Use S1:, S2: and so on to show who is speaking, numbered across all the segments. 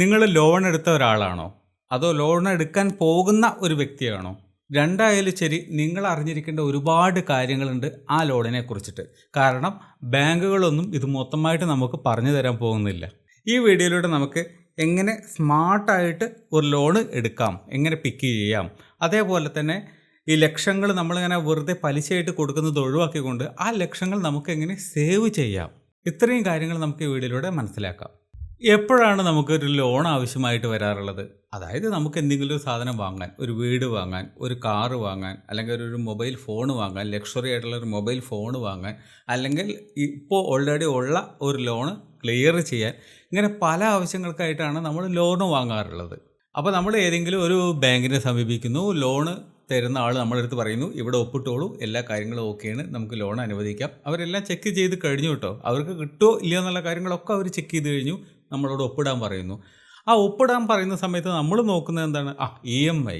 S1: നിങ്ങൾ ലോൺ എടുത്ത ഒരാളാണോ? അതോ ലോൺ എടുക്കാൻ പോകുന്ന ഒരു വ്യക്തിയാണോ? രണ്ടായാലും ശരി, നിങ്ങൾ അറിഞ്ഞിരിക്കേണ്ട ഒരുപാട് കാര്യങ്ങളുണ്ട് ആ ലോണിനെ കുറിച്ചിട്ട്. കാരണം ബാങ്കുകളൊന്നും ഇത് മൊത്തമായിട്ട് നമുക്ക് പറഞ്ഞു തരാൻ പോകുന്നില്ല. ഈ വീഡിയോയിലൂടെ നമുക്ക് എങ്ങനെ സ്മാർട്ടായിട്ട് ഒരു ലോൺ എടുക്കാം, എങ്ങനെ പിക്ക് ചെയ്യാം, അതേപോലെ തന്നെ ഈ ലക്ഷങ്ങൾ നമ്മളിങ്ങനെ വെറുതെ പലിശയായിട്ട് കൊടുക്കുന്നത് ഒഴിവാക്കിക്കൊണ്ട് ആ ലക്ഷങ്ങൾ നമുക്ക് എങ്ങനെ സേവ് ചെയ്യാം, ഇത്രയും കാര്യങ്ങൾ നമുക്ക് ഈ വീഡിയോയിലൂടെ മനസ്സിലാക്കാം. എപ്പോഴാണ് നമുക്കൊരു ലോൺ ആവശ്യമായിട്ട് വരാറുള്ളത്? അതായത് നമുക്ക് എന്തെങ്കിലും ഒരു സാധനം വാങ്ങാൻ, ഒരു വീട് വാങ്ങാൻ, ഒരു കാറ് വാങ്ങാൻ, അല്ലെങ്കിൽ ഒരു മൊബൈൽ ഫോൺ വാങ്ങാൻ, ലക്ഷറി ആയിട്ടുള്ള ഒരു മൊബൈൽ ഫോൺ വാങ്ങാൻ, അല്ലെങ്കിൽ ഇപ്പോൾ ഓൾറെഡി ഉള്ള ഒരു ലോണ് ക്ലിയർ ചെയ്യാൻ, ഇങ്ങനെ പല ആവശ്യങ്ങൾക്കായിട്ടാണ് നമ്മൾ ലോണ് വാങ്ങാറുള്ളത്. അപ്പോൾ നമ്മൾ ഏതെങ്കിലും ഒരു ബാങ്കിനെ സമീപിക്കുന്നു, ലോണ് തരുന്ന ആൾ നമ്മളെടുത്ത് പറയുന്നു, ഇവിടെ ഒപ്പിട്ടോളൂ, എല്ലാ കാര്യങ്ങളും ഓക്കെയാണ്, നമുക്ക് ലോൺ അനുവദിക്കാം. അവരെല്ലാം ചെക്ക് ചെയ്ത് കഴിഞ്ഞു കേട്ടോ. അവർക്ക് കിട്ടുമോ ഇല്ലയോ എന്നുള്ള കാര്യങ്ങളൊക്കെ അവർ ചെക്ക് ചെയ്ത് കഴിഞ്ഞു, നമ്മളോട് ഒപ്പിടാൻ പറയുന്നു. ആ ഒപ്പിടാൻ പറയുന്ന സമയത്ത് നമ്മൾ നോക്കുന്നത് എന്താണ്? EMI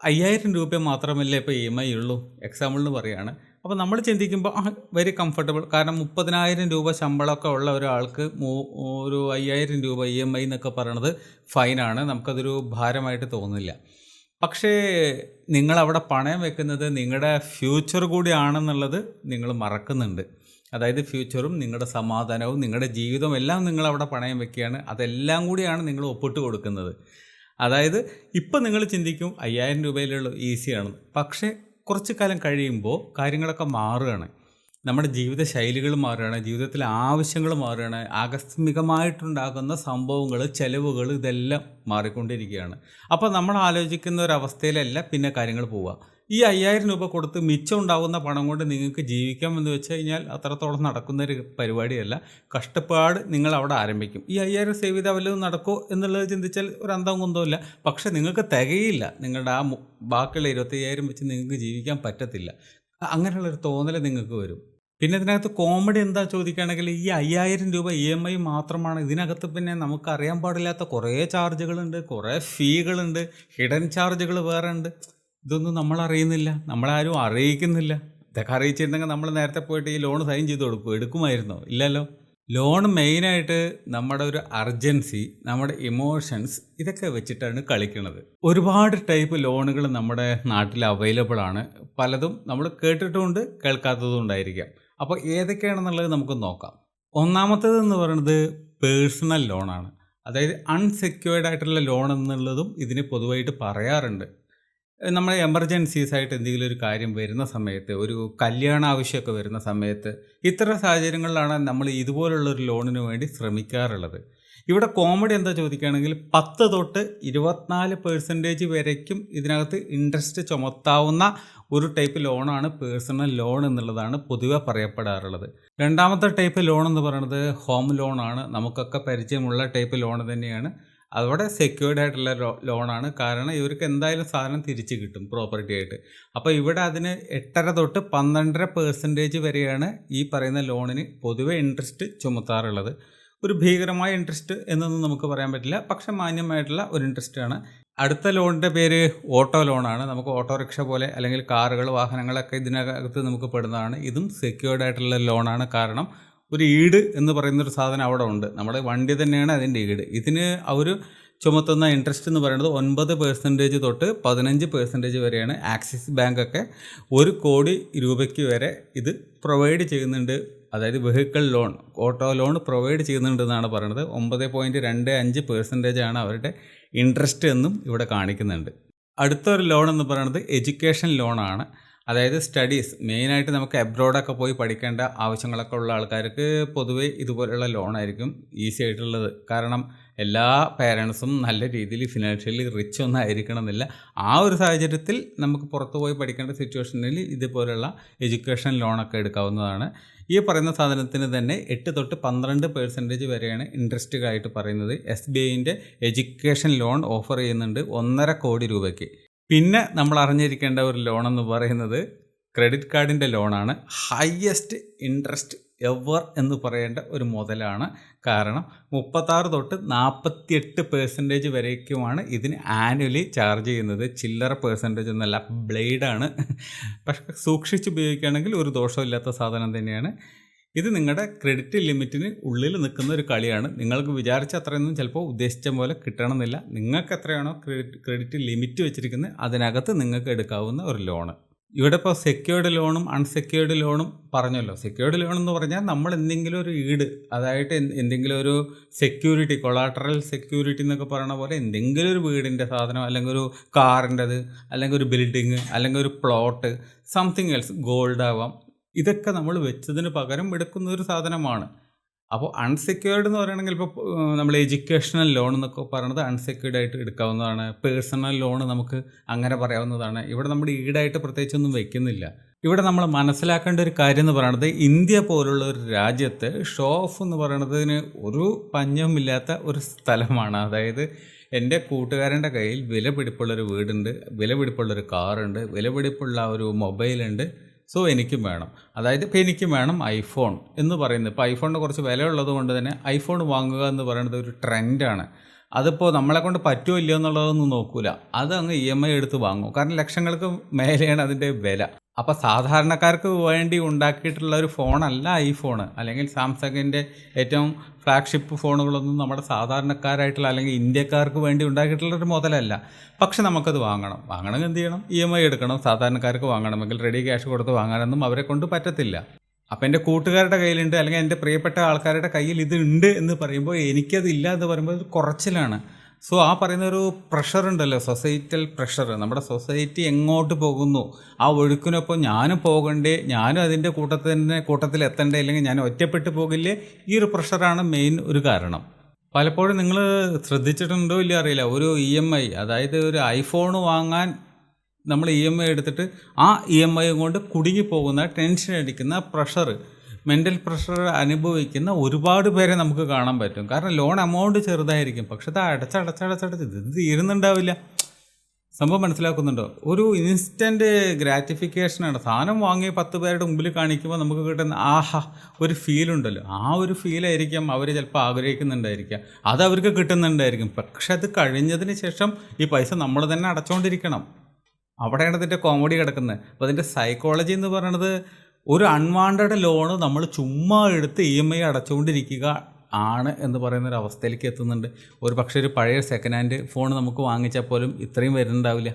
S1: 5000 രൂപ മാത്രമല്ലേ ഇപ്പോൾ EMI ഉള്ളൂ, എക്സാമ്പിളിന് പറയുകയാണ്. അപ്പോൾ നമ്മൾ ചിന്തിക്കുമ്പോൾ വെരി കംഫർട്ടബിൾ. കാരണം 30,000 രൂപ ശമ്പളമൊക്കെ ഉള്ള ഒരാൾക്ക് ഒരു 5000 രൂപ EMI എന്നൊക്കെ പറയണത് ഫൈനാണ്, നമുക്കതൊരു ഭാരമായിട്ട് തോന്നില്ല. പക്ഷേ നിങ്ങളവിടെ പണയം വെക്കുന്നത് നിങ്ങളുടെ ഫ്യൂച്ചർ കൂടിയാണെന്നുള്ളത് നിങ്ങൾ മറക്കുന്നുണ്ട്. അതായത് ഫ്യൂച്ചറും നിങ്ങളുടെ സമാധാനവും നിങ്ങളുടെ ജീവിതവും എല്ലാം നിങ്ങളവിടെ പണയം വെക്കുകയാണ്. അതെല്ലാം കൂടിയാണ് നിങ്ങൾ ഒപ്പിട്ട് കൊടുക്കുന്നത്. അതായത് ഇപ്പം നിങ്ങൾ ചിന്തിക്കും 5000 രൂപയിലുള്ളൂ, ഈസിയാണെന്ന്. പക്ഷേ കുറച്ച് കാലം കഴിയുമ്പോൾ കാര്യങ്ങളൊക്കെ മാറുകയാണ്. നമ്മുടെ ജീവിത ശൈലികൾ മാറുകയാണ്, ജീവിതത്തിലെ ആവശ്യങ്ങൾ മാറുകയാണ്, ആകസ്മികമായിട്ടുണ്ടാകുന്ന സംഭവങ്ങൾ, ചെലവുകൾ, ഇതെല്ലാം മാറിക്കൊണ്ടിരിക്കുകയാണ്. അപ്പോൾ നമ്മൾ ആലോചിക്കുന്ന ഒരവസ്ഥയിലല്ല പിന്നെ കാര്യങ്ങൾ പോവുക. ഈ 5000 രൂപ കൊടുത്ത് മിച്ചം ഉണ്ടാകുന്ന പണം കൊണ്ട് നിങ്ങൾക്ക് ജീവിക്കാമെന്ന് വെച്ച് കഴിഞ്ഞാൽ അത്രത്തോളം നടക്കുന്നൊരു പരിപാടിയല്ല. കഷ്ടപ്പാട് നിങ്ങൾ അവിടെ ആരംഭിക്കും. ഈ 5000 സേവ് ചെയ്താൽ വല്ലതും നടക്കുമോ എന്നുള്ളത് ചിന്തിച്ചാൽ ഒരു അന്തവും കുന്തവുമില്ല. പക്ഷേ നിങ്ങൾക്ക് തികയില്ല. നിങ്ങളുടെ ബാക്കിയുള്ള 25,000 വെച്ച് നിങ്ങൾക്ക് ജീവിക്കാൻ പറ്റത്തില്ല. അങ്ങനെയുള്ളൊരു തോന്നൽ നിങ്ങൾക്ക് വരും. പിന്നെ ഇതിനകത്ത് കോമഡി എന്താ ചോദിക്കുകയാണെങ്കിൽ, ഈ 5000 രൂപ EMI മാത്രമാണ്. ഇതിനകത്ത് പിന്നെ നമുക്ക് അറിയാൻ പാടില്ലാത്ത കുറേ ചാർജുകളുണ്ട്, കുറേ ഫീകളുണ്ട്, ഹിഡൻ ചാർജുകൾ വേറെ ഉണ്ട്. ഇതൊന്നും നമ്മൾ അറിയുന്നില്ല, നമ്മളാരും അറിയിക്കുന്നില്ല. ഇതൊക്കെ അറിയിച്ചിരുന്നെങ്കിൽ നമ്മൾ നേരത്തെ പോയിട്ട് ഈ ലോൺ സൈൻ ചെയ്ത് എടുക്കുമായിരുന്നോ? ഇല്ലല്ലോ. ലോൺ മെയിനായിട്ട് നമ്മുടെ ഒരു അർജൻസി, നമ്മുടെ ഇമോഷൻസ്, ഇതൊക്കെ വെച്ചിട്ടാണ് കളിക്കുന്നത്. ഒരുപാട് ടൈപ്പ് ലോണുകൾ നമ്മുടെ നാട്ടിൽ അവൈലബിൾ ആണ്. പലതും നമ്മൾ കേട്ടിട്ടുമുണ്ട്, കേൾക്കാത്തതും ഉണ്ടായിരിക്കാം. അപ്പോൾ ഏതൊക്കെയാണെന്നുള്ളത് നമുക്ക് നോക്കാം. ഒന്നാമത്തേതെന്ന് പറയുന്നത് പേഴ്സണൽ ലോണാണ്. അതായത് അൺസെക്യൂർഡ് ആയിട്ടുള്ള ലോൺ എന്നുള്ളതും ഇതിന് പൊതുവായിട്ട് പറയാറുണ്ട്. നമ്മൾ എമർജൻസീസ് ആയിട്ട് എന്തെങ്കിലും ഒരു കാര്യം വരുന്ന സമയത്ത്, ഒരു കല്യാണ ആവശ്യമൊക്കെ വരുന്ന സമയത്ത്, ഇത്തരം സാഹചര്യങ്ങളിലാണ് നമ്മൾ ഇതുപോലുള്ളൊരു ലോണിന് വേണ്ടി ശ്രമിക്കാറുള്ളത്. ഇവിടെ കോമഡി എന്താ ചോദിക്കുകയാണെങ്കിൽ, 10 തൊട്ട് 24% വരയ്ക്കും ഇതിനകത്ത് ഇൻട്രസ്റ്റ് ചുമത്താവുന്ന ഒരു ടൈപ്പ് ലോണാണ് പേഴ്സണൽ ലോൺ എന്നുള്ളതാണ് പൊതുവെ പറയപ്പെടാറുള്ളത്. രണ്ടാമത്തെ ടൈപ്പ് ലോൺ എന്ന് പറയുന്നത് ഹോം ലോണാണ്. നമുക്കൊക്കെ പരിചയമുള്ള ടൈപ്പ് ലോൺ തന്നെയാണ്. അതോടെ സെക്യൂർഡ് ആയിട്ടുള്ള ലോണാണ്. കാരണം ഇവർക്ക് എന്തായാലും സാധനം തിരിച്ച് കിട്ടും പ്രോപ്പർട്ടി ആയിട്ട്. അപ്പോൾ ഇവിടെ അതിന് 8.5 തൊട്ട് 12% വരെയാണ് ഈ പറയുന്ന ലോണിന് പൊതുവെ ഇൻട്രസ്റ്റ് ചുമത്താറുള്ളത്. ഒരു ഭീകരമായ ഇൻട്രസ്റ്റ് എന്നൊന്നും നമുക്ക് പറയാൻ പറ്റില്ല, പക്ഷെ മാന്യമായിട്ടുള്ള ഒരു ഇൻട്രസ്റ്റാണ്. അടുത്ത ലോണിൻ്റെ പേര് ഓട്ടോ ലോണാണ്. നമുക്ക് ഓട്ടോറിക്ഷ പോലെ അല്ലെങ്കിൽ കാറുകൾ, വാഹനങ്ങളൊക്കെ ഇതിനകത്ത് നമുക്ക് പെടുന്നതാണ്. ഇതും സെക്യൂർഡ് ആയിട്ടുള്ള ലോണാണ്. കാരണം ഒരു ഈട് എന്ന് പറയുന്നൊരു സാധനം അവിടെ ഉണ്ട്. നമ്മുടെ വണ്ടി തന്നെയാണ് അതിൻ്റെ ഈട്. ഇതിന് അവർ ചുമത്തുന്ന ഇൻട്രസ്റ്റ് എന്ന് പറയുന്നത് 9% തൊട്ട് 15% വരെയാണ്. ആക്സിസ് ബാങ്കൊക്കെ 1 കോടി രൂപയ്ക്ക് വരെ ഇത് പ്രൊവൈഡ് ചെയ്യുന്നുണ്ട്. അതായത് vehicle loan, auto loan provide ചെയ്യുന്നുണ്ടെന്നാണ് പറയുന്നത്. 9.25% ആണ് അവരുടെ ഇൻട്രസ്റ്റ് എന്നും ഇവിടെ കാണിക്കുന്നുണ്ട്. അടുത്തൊരു ലോൺ എന്ന് പറയുന്നത് എഡ്യൂക്കേഷൻ ലോണാണ്. അതായത് സ്റ്റഡീസ്, മെയിനായിട്ട് നമുക്ക് എബ്രോഡൊക്കെ പോയി പഠിക്കേണ്ട ആവശ്യങ്ങളൊക്കെ ഉള്ള ആൾക്കാർക്ക് പൊതുവേ ഇതുപോലെയുള്ള ലോണായിരിക്കും ഈസി ആയിട്ടുള്ളത്. കാരണം എല്ലാ പേരൻസും നല്ല രീതിയിൽ ഫിനാൻഷ്യലി റിച്ച് ഒന്നും ആയിരിക്കണമെന്നില്ല. ആ ഒരു സാഹചര്യത്തിൽ നമുക്ക് പുറത്ത് പോയി പഠിക്കേണ്ട സിറ്റുവേഷനിൽ ഇതുപോലുള്ള എഡ്യൂക്കേഷൻ ലോണൊക്കെ എടുക്കാവുന്നതാണ്. ഈ പറയുന്ന സാധനത്തിന് തന്നെ 8 തൊട്ട് 12% വരെയാണ് ഇൻട്രസ്റ്റ് ആയിട്ട് പറയുന്നത്. SBIൻ്റെ എഡ്യൂക്കേഷൻ ലോൺ ഓഫർ ചെയ്യുന്നുണ്ട് 1.5 കോടി രൂപയ്ക്ക്. പിന്നെ നമ്മൾ അറിഞ്ഞിരിക്കേണ്ട ഒരു ലോണെന്ന് പറയുന്നത് ക്രെഡിറ്റ് കാർഡിൻ്റെ ലോണാണ്. ഹയസ്റ്റ് ഇൻട്രസ്റ്റ് എവർ എന്ന് പറയേണ്ട ഒരു മുതലാണ്. കാരണം 36 തൊട്ട് 48% വരേക്കുമാണ് ഇതിന് ആനുവലി ചാർജ് ചെയ്യുന്നത്. ചില്ലറ പെർസെൻറ്റേജ് എന്നല്ല, ബ്ലേഡാണ്. പക്ഷേ സൂക്ഷിച്ച് ഉപയോഗിക്കുകയാണെങ്കിൽ ഒരു ദോഷമില്ലാത്ത സാധനം തന്നെയാണ്. ഇത് നിങ്ങളുടെ ക്രെഡിറ്റ് ലിമിറ്റിന് ഉള്ളിൽ നിൽക്കുന്ന ഒരു കളിയാണ്. നിങ്ങൾക്ക് വിചാരിച്ച അത്രയൊന്നും ചിലപ്പോൾ ഉദ്ദേശിച്ച പോലെ കിട്ടണമെന്നില്ല. നിങ്ങൾക്ക് എത്രയാണോ ക്രെഡിറ്റ് ലിമിറ്റ് വെച്ചിരിക്കുന്നത് അതിനകത്ത് നിങ്ങൾക്ക് എടുക്കാവുന്ന ഒരു ലോണ്. ഇവിടെ ഇപ്പോൾ സെക്യൂർഡ് ലോണും അൺസെക്യൂർഡ് ലോണും പറഞ്ഞല്ലോ. സെക്യൂർഡ് ലോൺ എന്ന് പറഞ്ഞാൽ നമ്മൾ എന്തെങ്കിലും ഒരു ഈട്, അതായത് എന്തെങ്കിലും ഒരു സെക്യൂരിറ്റി, കൊളാട്രൽ സെക്യൂരിറ്റി എന്നൊക്കെ പറയുന്ന പോലെ എന്തെങ്കിലും ഒരു വീടിൻ്റെ സാധനം, അല്ലെങ്കിൽ ഒരു കാറിൻ്റെത്, അല്ലെങ്കിൽ ഒരു ബിൽഡിങ്, അല്ലെങ്കിൽ ഒരു പ്ലോട്ട്, സംതിങ് എൽസ്, ഗോൾഡ് ആവാം. ഇതൊക്കെ നമ്മൾ വെച്ചതിന് പകരം എടുക്കുന്ന ഒരു സാധനമാണ്. അപ്പോൾ അൺസെക്യൂർഡ് എന്ന് പറയുകയാണെങ്കിൽ ഇപ്പോൾ നമ്മൾ എഡ്യൂക്കേഷണൽ ലോൺ എന്നൊക്കെ പറയുന്നത് അൺസെക്യൂർഡ് ആയിട്ട് എടുക്കാവുന്നതാണ്. പേഴ്സണൽ ലോൺ നമുക്ക് അങ്ങനെ പറയാവുന്നതാണ്. ഇവിടെ നമ്മൾ ഈടായിട്ട് പ്രത്യേകിച്ചൊന്നും വെക്കുന്നില്ല. ഇവിടെ നമ്മൾ മനസ്സിലാക്കേണ്ട ഒരു കാര്യം എന്ന് പറയുന്നത്, ഇന്ത്യ പോലുള്ള ഒരു രാജ്യത്ത് ഷോ ഓഫ് എന്ന് പറയുന്നതിന് ഒരു പഞ്ഞവുമില്ലാത്ത ഒരു സ്ഥലമാണ്. അതായത് എൻ്റെ കൂട്ടുകാരൻ്റെ കയ്യിൽ വിലപിടിപ്പുള്ളൊരു വീടുണ്ട്, വിലപിടിപ്പുള്ളൊരു കാറുണ്ട്, വിലപിടിപ്പുള്ള ഒരു മൊബൈലുണ്ട്. സോ എനിക്കും വേണം. അതായത് ഇപ്പോൾ എനിക്കും വേണം ഐഫോൺ എന്ന് പറയുന്നത്. ഇപ്പോൾ ഐഫോണിന് കുറച്ച് വിലയുള്ളത് കൊണ്ട് തന്നെ ഐഫോൺ വാങ്ങുക എന്ന് പറയുന്നത് ഒരു ട്രെൻഡാണ്. അതിപ്പോൾ നമ്മളെ കൊണ്ട് പറ്റുമോ ഇല്ലയോ എന്നുള്ളതൊന്നും നോക്കൂല, അത് അങ്ങ് EMI എടുത്ത് വാങ്ങും. കാരണം ലക്ഷങ്ങൾക്ക് മേലെയാണ് അതിൻ്റെ വില. അപ്പോൾ സാധാരണക്കാർക്ക് വേണ്ടി ഉണ്ടാക്കിയിട്ടുള്ള ഒരു ഫോണല്ല ഐഫോൺ, അല്ലെങ്കിൽ സാംസങ്ങിൻ്റെ ഏറ്റവും ഫ്ലാഗ്ഷിപ്പ് ഫോണുകളൊന്നും നമ്മുടെ സാധാരണക്കാരായിട്ടുള്ള അല്ലെങ്കിൽ ഇന്ത്യക്കാർക്ക് വേണ്ടി ഉണ്ടാക്കിയിട്ടുള്ളൊരു മുതലല്ല. പക്ഷെ നമുക്കത് വാങ്ങണമെങ്കിൽ എന്ത് ചെയ്യണം? EMI എടുക്കണം. സാധാരണക്കാർക്ക് വാങ്ങണമെങ്കിൽ റെഡി ക്യാഷ് കൊടുത്ത് വാങ്ങാനൊന്നും അവരെ കൊണ്ട് പറ്റത്തില്ല. അപ്പോൾ എൻ്റെ കൂട്ടുകാരുടെ കയ്യിലുണ്ട്, അല്ലെങ്കിൽ എൻ്റെ പ്രിയപ്പെട്ട ആൾക്കാരുടെ കയ്യിൽ ഇത് ഉണ്ട് എന്ന് പറയുമ്പോൾ എനിക്കതില്ല എന്ന് പറയുമ്പോൾ ഇത് കുറച്ചിലാണ്. സോ ആ പറയുന്ന ഒരു പ്രഷർ ഉണ്ടല്ലോ, സൊസൈറ്റൽ പ്രഷർ. നമ്മുടെ സൊസൈറ്റി എങ്ങോട്ട് പോകുന്നു, ആ ഒഴുക്കിനൊപ്പം ഞാനും പോകണ്ടേ, ഞാനും അതിൻ്റെ കൂട്ടത്തിൽ എത്തണ്ടേ, അല്ലെങ്കിൽ ഞാൻ ഒറ്റപ്പെട്ടു പോകില്ലേ? ഈ ഒരു പ്രഷറാണ് മെയിൻ ഒരു കാരണം. പലപ്പോഴും നിങ്ങൾ ശ്രദ്ധിച്ചിട്ടുണ്ടോ ഇല്ല അറിയില്ല, ഒരു EMI, അതായത് ഒരു ഐഫോൺ വാങ്ങാൻ നമ്മൾ EMI എടുത്തിട്ട് ആ EMI കൊണ്ട് കുടുങ്ങിപ്പോകുന്ന, ടെൻഷൻ അടിക്കുന്ന, പ്രഷർ, മെൻ്റൽ പ്രഷർ അനുഭവിക്കുന്ന ഒരുപാട് പേരെ നമുക്ക് കാണാൻ പറ്റും. കാരണം ലോൺ എമൗണ്ട് ചെറുതായിരിക്കും, പക്ഷെ അത് അടച്ചടച്ച് ഇത് തീരുന്നുണ്ടാവില്ല. സംഭവം മനസ്സിലാക്കുന്നുണ്ടോ? ഒരു ഇൻസ്റ്റൻറ്റ് ഗ്രാറ്റിഫിക്കേഷനാണ്. സാധനം വാങ്ങി 10 പേരുടെ മുമ്പിൽ കാണിക്കുമ്പോൾ നമുക്ക് കിട്ടുന്ന ഒരു ഫീലുണ്ടല്ലോ, ആ ഒരു ഫീലായിരിക്കും അവർ ചിലപ്പോൾ ആഗ്രഹിക്കുന്നുണ്ടായിരിക്കാം, അത് അവർക്ക് കിട്ടുന്നുണ്ടായിരിക്കും. പക്ഷെ അത് കഴിഞ്ഞതിന് ശേഷം ഈ പൈസ നമ്മൾ തന്നെ അടച്ചുകൊണ്ടിരിക്കണം. അവിടെയാണ് ഇതിൻ്റെ കോമഡി കിടക്കുന്നത്. അപ്പോൾ അതിൻ്റെ സൈക്കോളജി എന്ന് പറയുന്നത്, ഒരു അൺവാണ്ടഡ് ലോണ് നമ്മൾ ചുമ്മാ എടുത്ത് EMI അടച്ചുകൊണ്ടിരിക്കുക ആണ് എന്ന് പറയുന്നൊരു അവസ്ഥയിലേക്ക് എത്തുന്നുണ്ട്. ഒരു പക്ഷേ ഒരു പഴയ സെക്കൻഡ് ഹാൻഡ് ഫോൺ നമുക്ക് വാങ്ങിച്ചാൽ പോലും ഇത്രയും വരുന്നുണ്ടാവില്ല.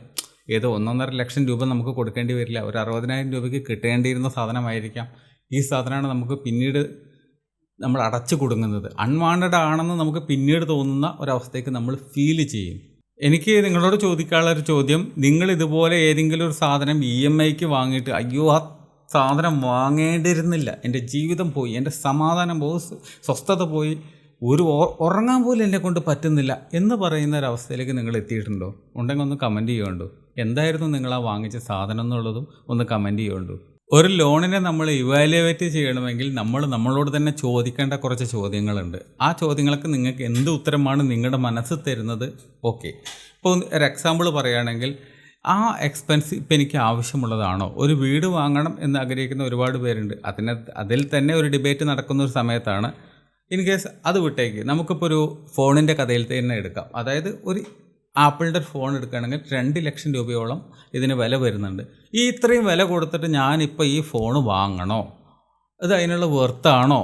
S1: ഏതോ 1.5 ലക്ഷം രൂപ നമുക്ക് കൊടുക്കേണ്ടി വരില്ല, ഒരു 60,000 രൂപയ്ക്ക് കിട്ടേണ്ടിയിരുന്ന സാധനമായിരിക്കാം. ഈ സാധനമാണ് നമുക്ക് പിന്നീട് നമ്മൾ അടച്ചു കൊടുക്കുന്നത്. അൺവാണ്ടഡ് ആണെന്ന് നമുക്ക് പിന്നീട് തോന്നുന്ന ഒരവസ്ഥയ്ക്ക് നമ്മൾ ഫീൽ ചെയ്യും. എനിക്ക് നിങ്ങളോട് ചോദിക്കാനുള്ള ഒരു ചോദ്യം, നിങ്ങൾ ഇതുപോലെ ഏതെങ്കിലും ഒരു സാധനം EMIക്ക് വാങ്ങിയിട്ട് അയ്യോ ആ സാധനം വാങ്ങേണ്ടിയിരുന്നില്ല, എൻ്റെ ജീവിതം പോയി, എൻ്റെ സമാധാനം പോയി, സ്വസ്ഥത പോയി, ഉറങ്ങാൻ പോലും എന്നെ കൊണ്ട് പറ്റുന്നില്ല എന്ന് പറയുന്ന ഒരവസ്ഥയിലേക്ക് നിങ്ങൾ എത്തിയിട്ടുണ്ടോ? ഉണ്ടെങ്കിൽ ഒന്ന് കമൻറ്റ് ചെയ്യുന്നുണ്ടോ? എന്തായിരുന്നു നിങ്ങൾ ആ വാങ്ങിച്ച സാധനം എന്നുള്ളതും ഒന്ന് കമൻറ്റ് ചെയ്യുന്നുണ്ടോ? ഒരു ലോണിനെ നമ്മൾ ഇവാലുവേറ്റ് ചെയ്യണമെങ്കിൽ നമ്മളോട് തന്നെ ചോദിക്കേണ്ട കുറച്ച് ചോദ്യങ്ങളുണ്ട്. ആ ചോദ്യങ്ങൾക്ക് നിങ്ങൾക്ക് എന്ത് ഉത്തരമാണ് നിങ്ങളുടെ മനസ്സ് തരുന്നത്? ഓക്കെ, ഇപ്പോൾ ഒരു എക്സാമ്പിൾ പറയുകയാണെങ്കിൽ, ആ എക്സ്പെൻസ് ഇപ്പം എനിക്ക് ആവശ്യമുള്ളതാണോ? ഒരു വീട് വാങ്ങണം എന്ന് ആഗ്രഹിക്കുന്ന ഒരുപാട് പേരുണ്ട്. അതിൽ തന്നെ ഒരു ഡിബേറ്റ് നടക്കുന്ന ഒരു സമയത്താണ്. ഇൻ കേസ് അത് വിട്ടേക്ക്, നമുക്കിപ്പോൾ ഒരു ഫോണിൻ്റെ കഥയിൽ തന്നെ എടുക്കാം. അതായത് ഒരു ആപ്പിളിൻ്റെ ഫോൺ എടുക്കുകയാണെങ്കിൽ 2 ലക്ഷം രൂപയോളം ഇതിന് വില വരുന്നുണ്ട്. ഈ ഇത്രയും വില കൊടുത്തിട്ട് ഞാനിപ്പോൾ ഈ ഫോൺ വാങ്ങണോ? അത് അതിനുള്ള വെർത്താണോ?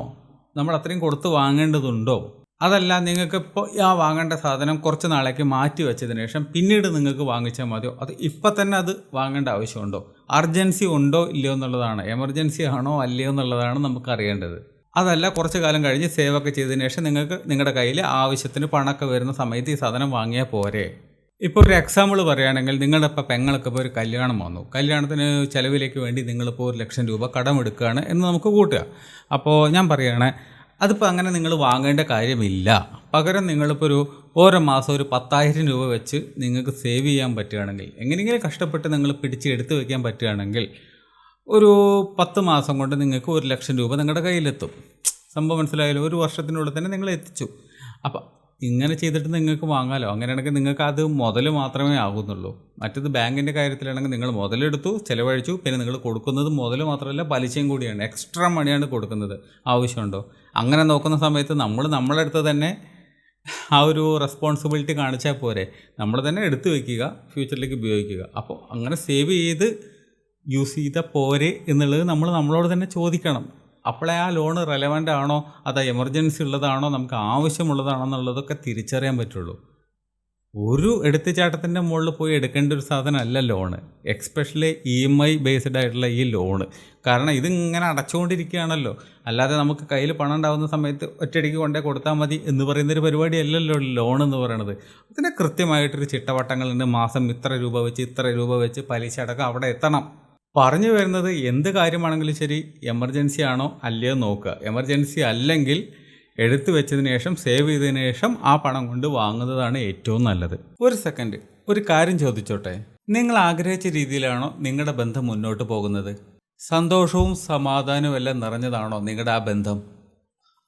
S1: നമ്മൾ അത്രയും കൊടുത്ത് വാങ്ങേണ്ടതുണ്ടോ? അതല്ല, നിങ്ങൾക്കിപ്പോൾ വാങ്ങേണ്ട സാധനം കുറച്ച് നാളേക്ക് മാറ്റി വെച്ചതിന് ശേഷം പിന്നീട് നിങ്ങൾക്ക് വാങ്ങിച്ചാൽ മതിയോ? അത് ഇപ്പം തന്നെ അത് വാങ്ങേണ്ട ആവശ്യമുണ്ടോ? അർജൻസി ഉണ്ടോ ഇല്ലയോ എന്നുള്ളതാണ്, എമർജൻസി ആണോ അല്ലയോ എന്നുള്ളതാണ് നമുക്ക് അറിയേണ്ടത്. അതല്ല, കുറച്ച് കാലം കഴിഞ്ഞ് സേവ് ഒക്കെ ചെയ്തതിന് ശേഷം നിങ്ങൾക്ക് നിങ്ങളുടെ കയ്യിൽ ആവശ്യത്തിന് പണമൊക്കെ വരുന്ന സമയത്ത് ഈ സാധനം വാങ്ങിയാൽ പോരെ? ഇപ്പോൾ ഒരു എക്സാമ്പിൾ പറയുകയാണെങ്കിൽ, നിങ്ങളുടെ ഇപ്പോൾ പെങ്ങൾക്ക് ഇപ്പോൾ ഒരു കല്യാണം വന്നു. കല്യാണത്തിന് ചിലവിലേക്ക് വേണ്ടി നിങ്ങളിപ്പോൾ 1 ലക്ഷം രൂപ കടമെടുക്കുകയാണ് എന്ന് നമുക്ക് കൂട്ടുക. അപ്പോൾ ഞാൻ പറയുകയാണ്, അതിപ്പോൾ അങ്ങനെ നിങ്ങൾ വാങ്ങേണ്ട കാര്യമില്ല. പകരം നിങ്ങളിപ്പോൾ ഓരോ മാസം ഒരു 10,000 രൂപ വെച്ച് നിങ്ങൾക്ക് സേവ് ചെയ്യാൻ പറ്റുകയാണെങ്കിൽ, എങ്ങനെയെങ്കിലും കഷ്ടപ്പെട്ട് നിങ്ങൾ എടുത്ത് വയ്ക്കാൻ പറ്റുകയാണെങ്കിൽ, ഒരു 10 മാസം കൊണ്ട് നിങ്ങൾക്ക് 1 ലക്ഷം രൂപ നിങ്ങളുടെ കയ്യിലെത്തും. സംഭവം മനസ്സിലായാലും 1 വർഷത്തിനുള്ളിൽ തന്നെ നിങ്ങൾ എത്തിച്ചു. അപ്പം ഇങ്ങനെ ചെയ്തിട്ട് നിങ്ങൾക്ക് വാങ്ങാമല്ലോ. അങ്ങനെയാണെങ്കിൽ നിങ്ങൾക്ക് അത് മുതൽ മാത്രമേ ആകുന്നുള്ളൂ. മറ്റത് ബാങ്കിൻ്റെ കാര്യത്തിലാണെങ്കിൽ നിങ്ങൾ മുതലെടുത്തു, ചിലവഴിച്ചു, പിന്നെ നിങ്ങൾ കൊടുക്കുന്നത് മുതൽ മാത്രമല്ല പലിശയും കൂടിയാണ്, എക്സ്ട്രാ മണിയാണ് കൊടുക്കുന്നത്. ആവശ്യമുണ്ടോ? അങ്ങനെ നോക്കുന്ന സമയത്ത് നമ്മളെ അടുത്ത് തന്നെ ആ ഒരു റെസ്പോൺസിബിലിറ്റി കാണിച്ചാൽ പോരെ? നമ്മൾ തന്നെ എടുത്തു വയ്ക്കുക, ഫ്യൂച്ചറിലേക്ക് ഉപയോഗിക്കുക. അപ്പോൾ അങ്ങനെ സേവ് ചെയ്ത് യൂസ് ചെയ്താൽ പോരെ എന്നുള്ളത് നമ്മളോട് തന്നെ ചോദിക്കണം. അപ്പോഴേ ആ ലോണ് റെലവൻ്റ് ആണോ അതോ എമർജൻസി ഉള്ളതാണോ നമുക്ക് ആവശ്യമുള്ളതാണോ എന്നുള്ളതൊക്കെ തിരിച്ചറിയാൻ പറ്റുള്ളൂ. ഒരു എടുത്തുചാട്ടത്തിൻ്റെ മുകളിൽ പോയി എടുക്കേണ്ട ഒരു സാധനമല്ല ലോണ്, എക്സ്പെഷ്യലി EMI ബേസ്ഡ് ആയിട്ടുള്ള ഈ ലോണ്. കാരണം ഇതിങ്ങനെ അടച്ചുകൊണ്ടിരിക്കുകയാണല്ലോ, അല്ലാതെ നമുക്ക് കയ്യിൽ പണം ഉണ്ടാകുന്ന സമയത്ത് ഒറ്റയടിക്ക് കൊണ്ടേ കൊടുത്താൽ മതി എന്ന് പറയുന്നൊരു പരിപാടിയല്ലല്ലോ ലോൺ എന്ന് പറയുന്നത്. അതിന് കൃത്യമായിട്ടൊരു ചിട്ടവട്ടങ്ങളുണ്ട്. മാസം ഇത്ര രൂപ വെച്ച് പലിശ അടക്കം അവിടെ എത്തണം. പറഞ്ഞു വരുന്നത് എന്ത് കാര്യമാണെങ്കിലും ശരി, എമർജൻസി ആണോ അല്ലയോ നോക്കുക. എമർജൻസി അല്ലെങ്കിൽ എടുത്തു വെച്ചതിന് ശേഷം സേവ് ചെയ്തതിന് ശേഷം ആ പണം കൊണ്ട് വാങ്ങുന്നതാണ് ഏറ്റവും നല്ലത്. ഒരു സെക്കൻഡ്, ഒരു കാര്യം ചോദിച്ചോട്ടെ. നിങ്ങൾ ആഗ്രഹിച്ച രീതിയിലാണോ നിങ്ങളുടെ ബന്ധം മുന്നോട്ട് പോകുന്നത്? സന്തോഷവും സമാധാനവും എല്ലാം നിറഞ്ഞതാണോ നിങ്ങളുടെ ആ ബന്ധം?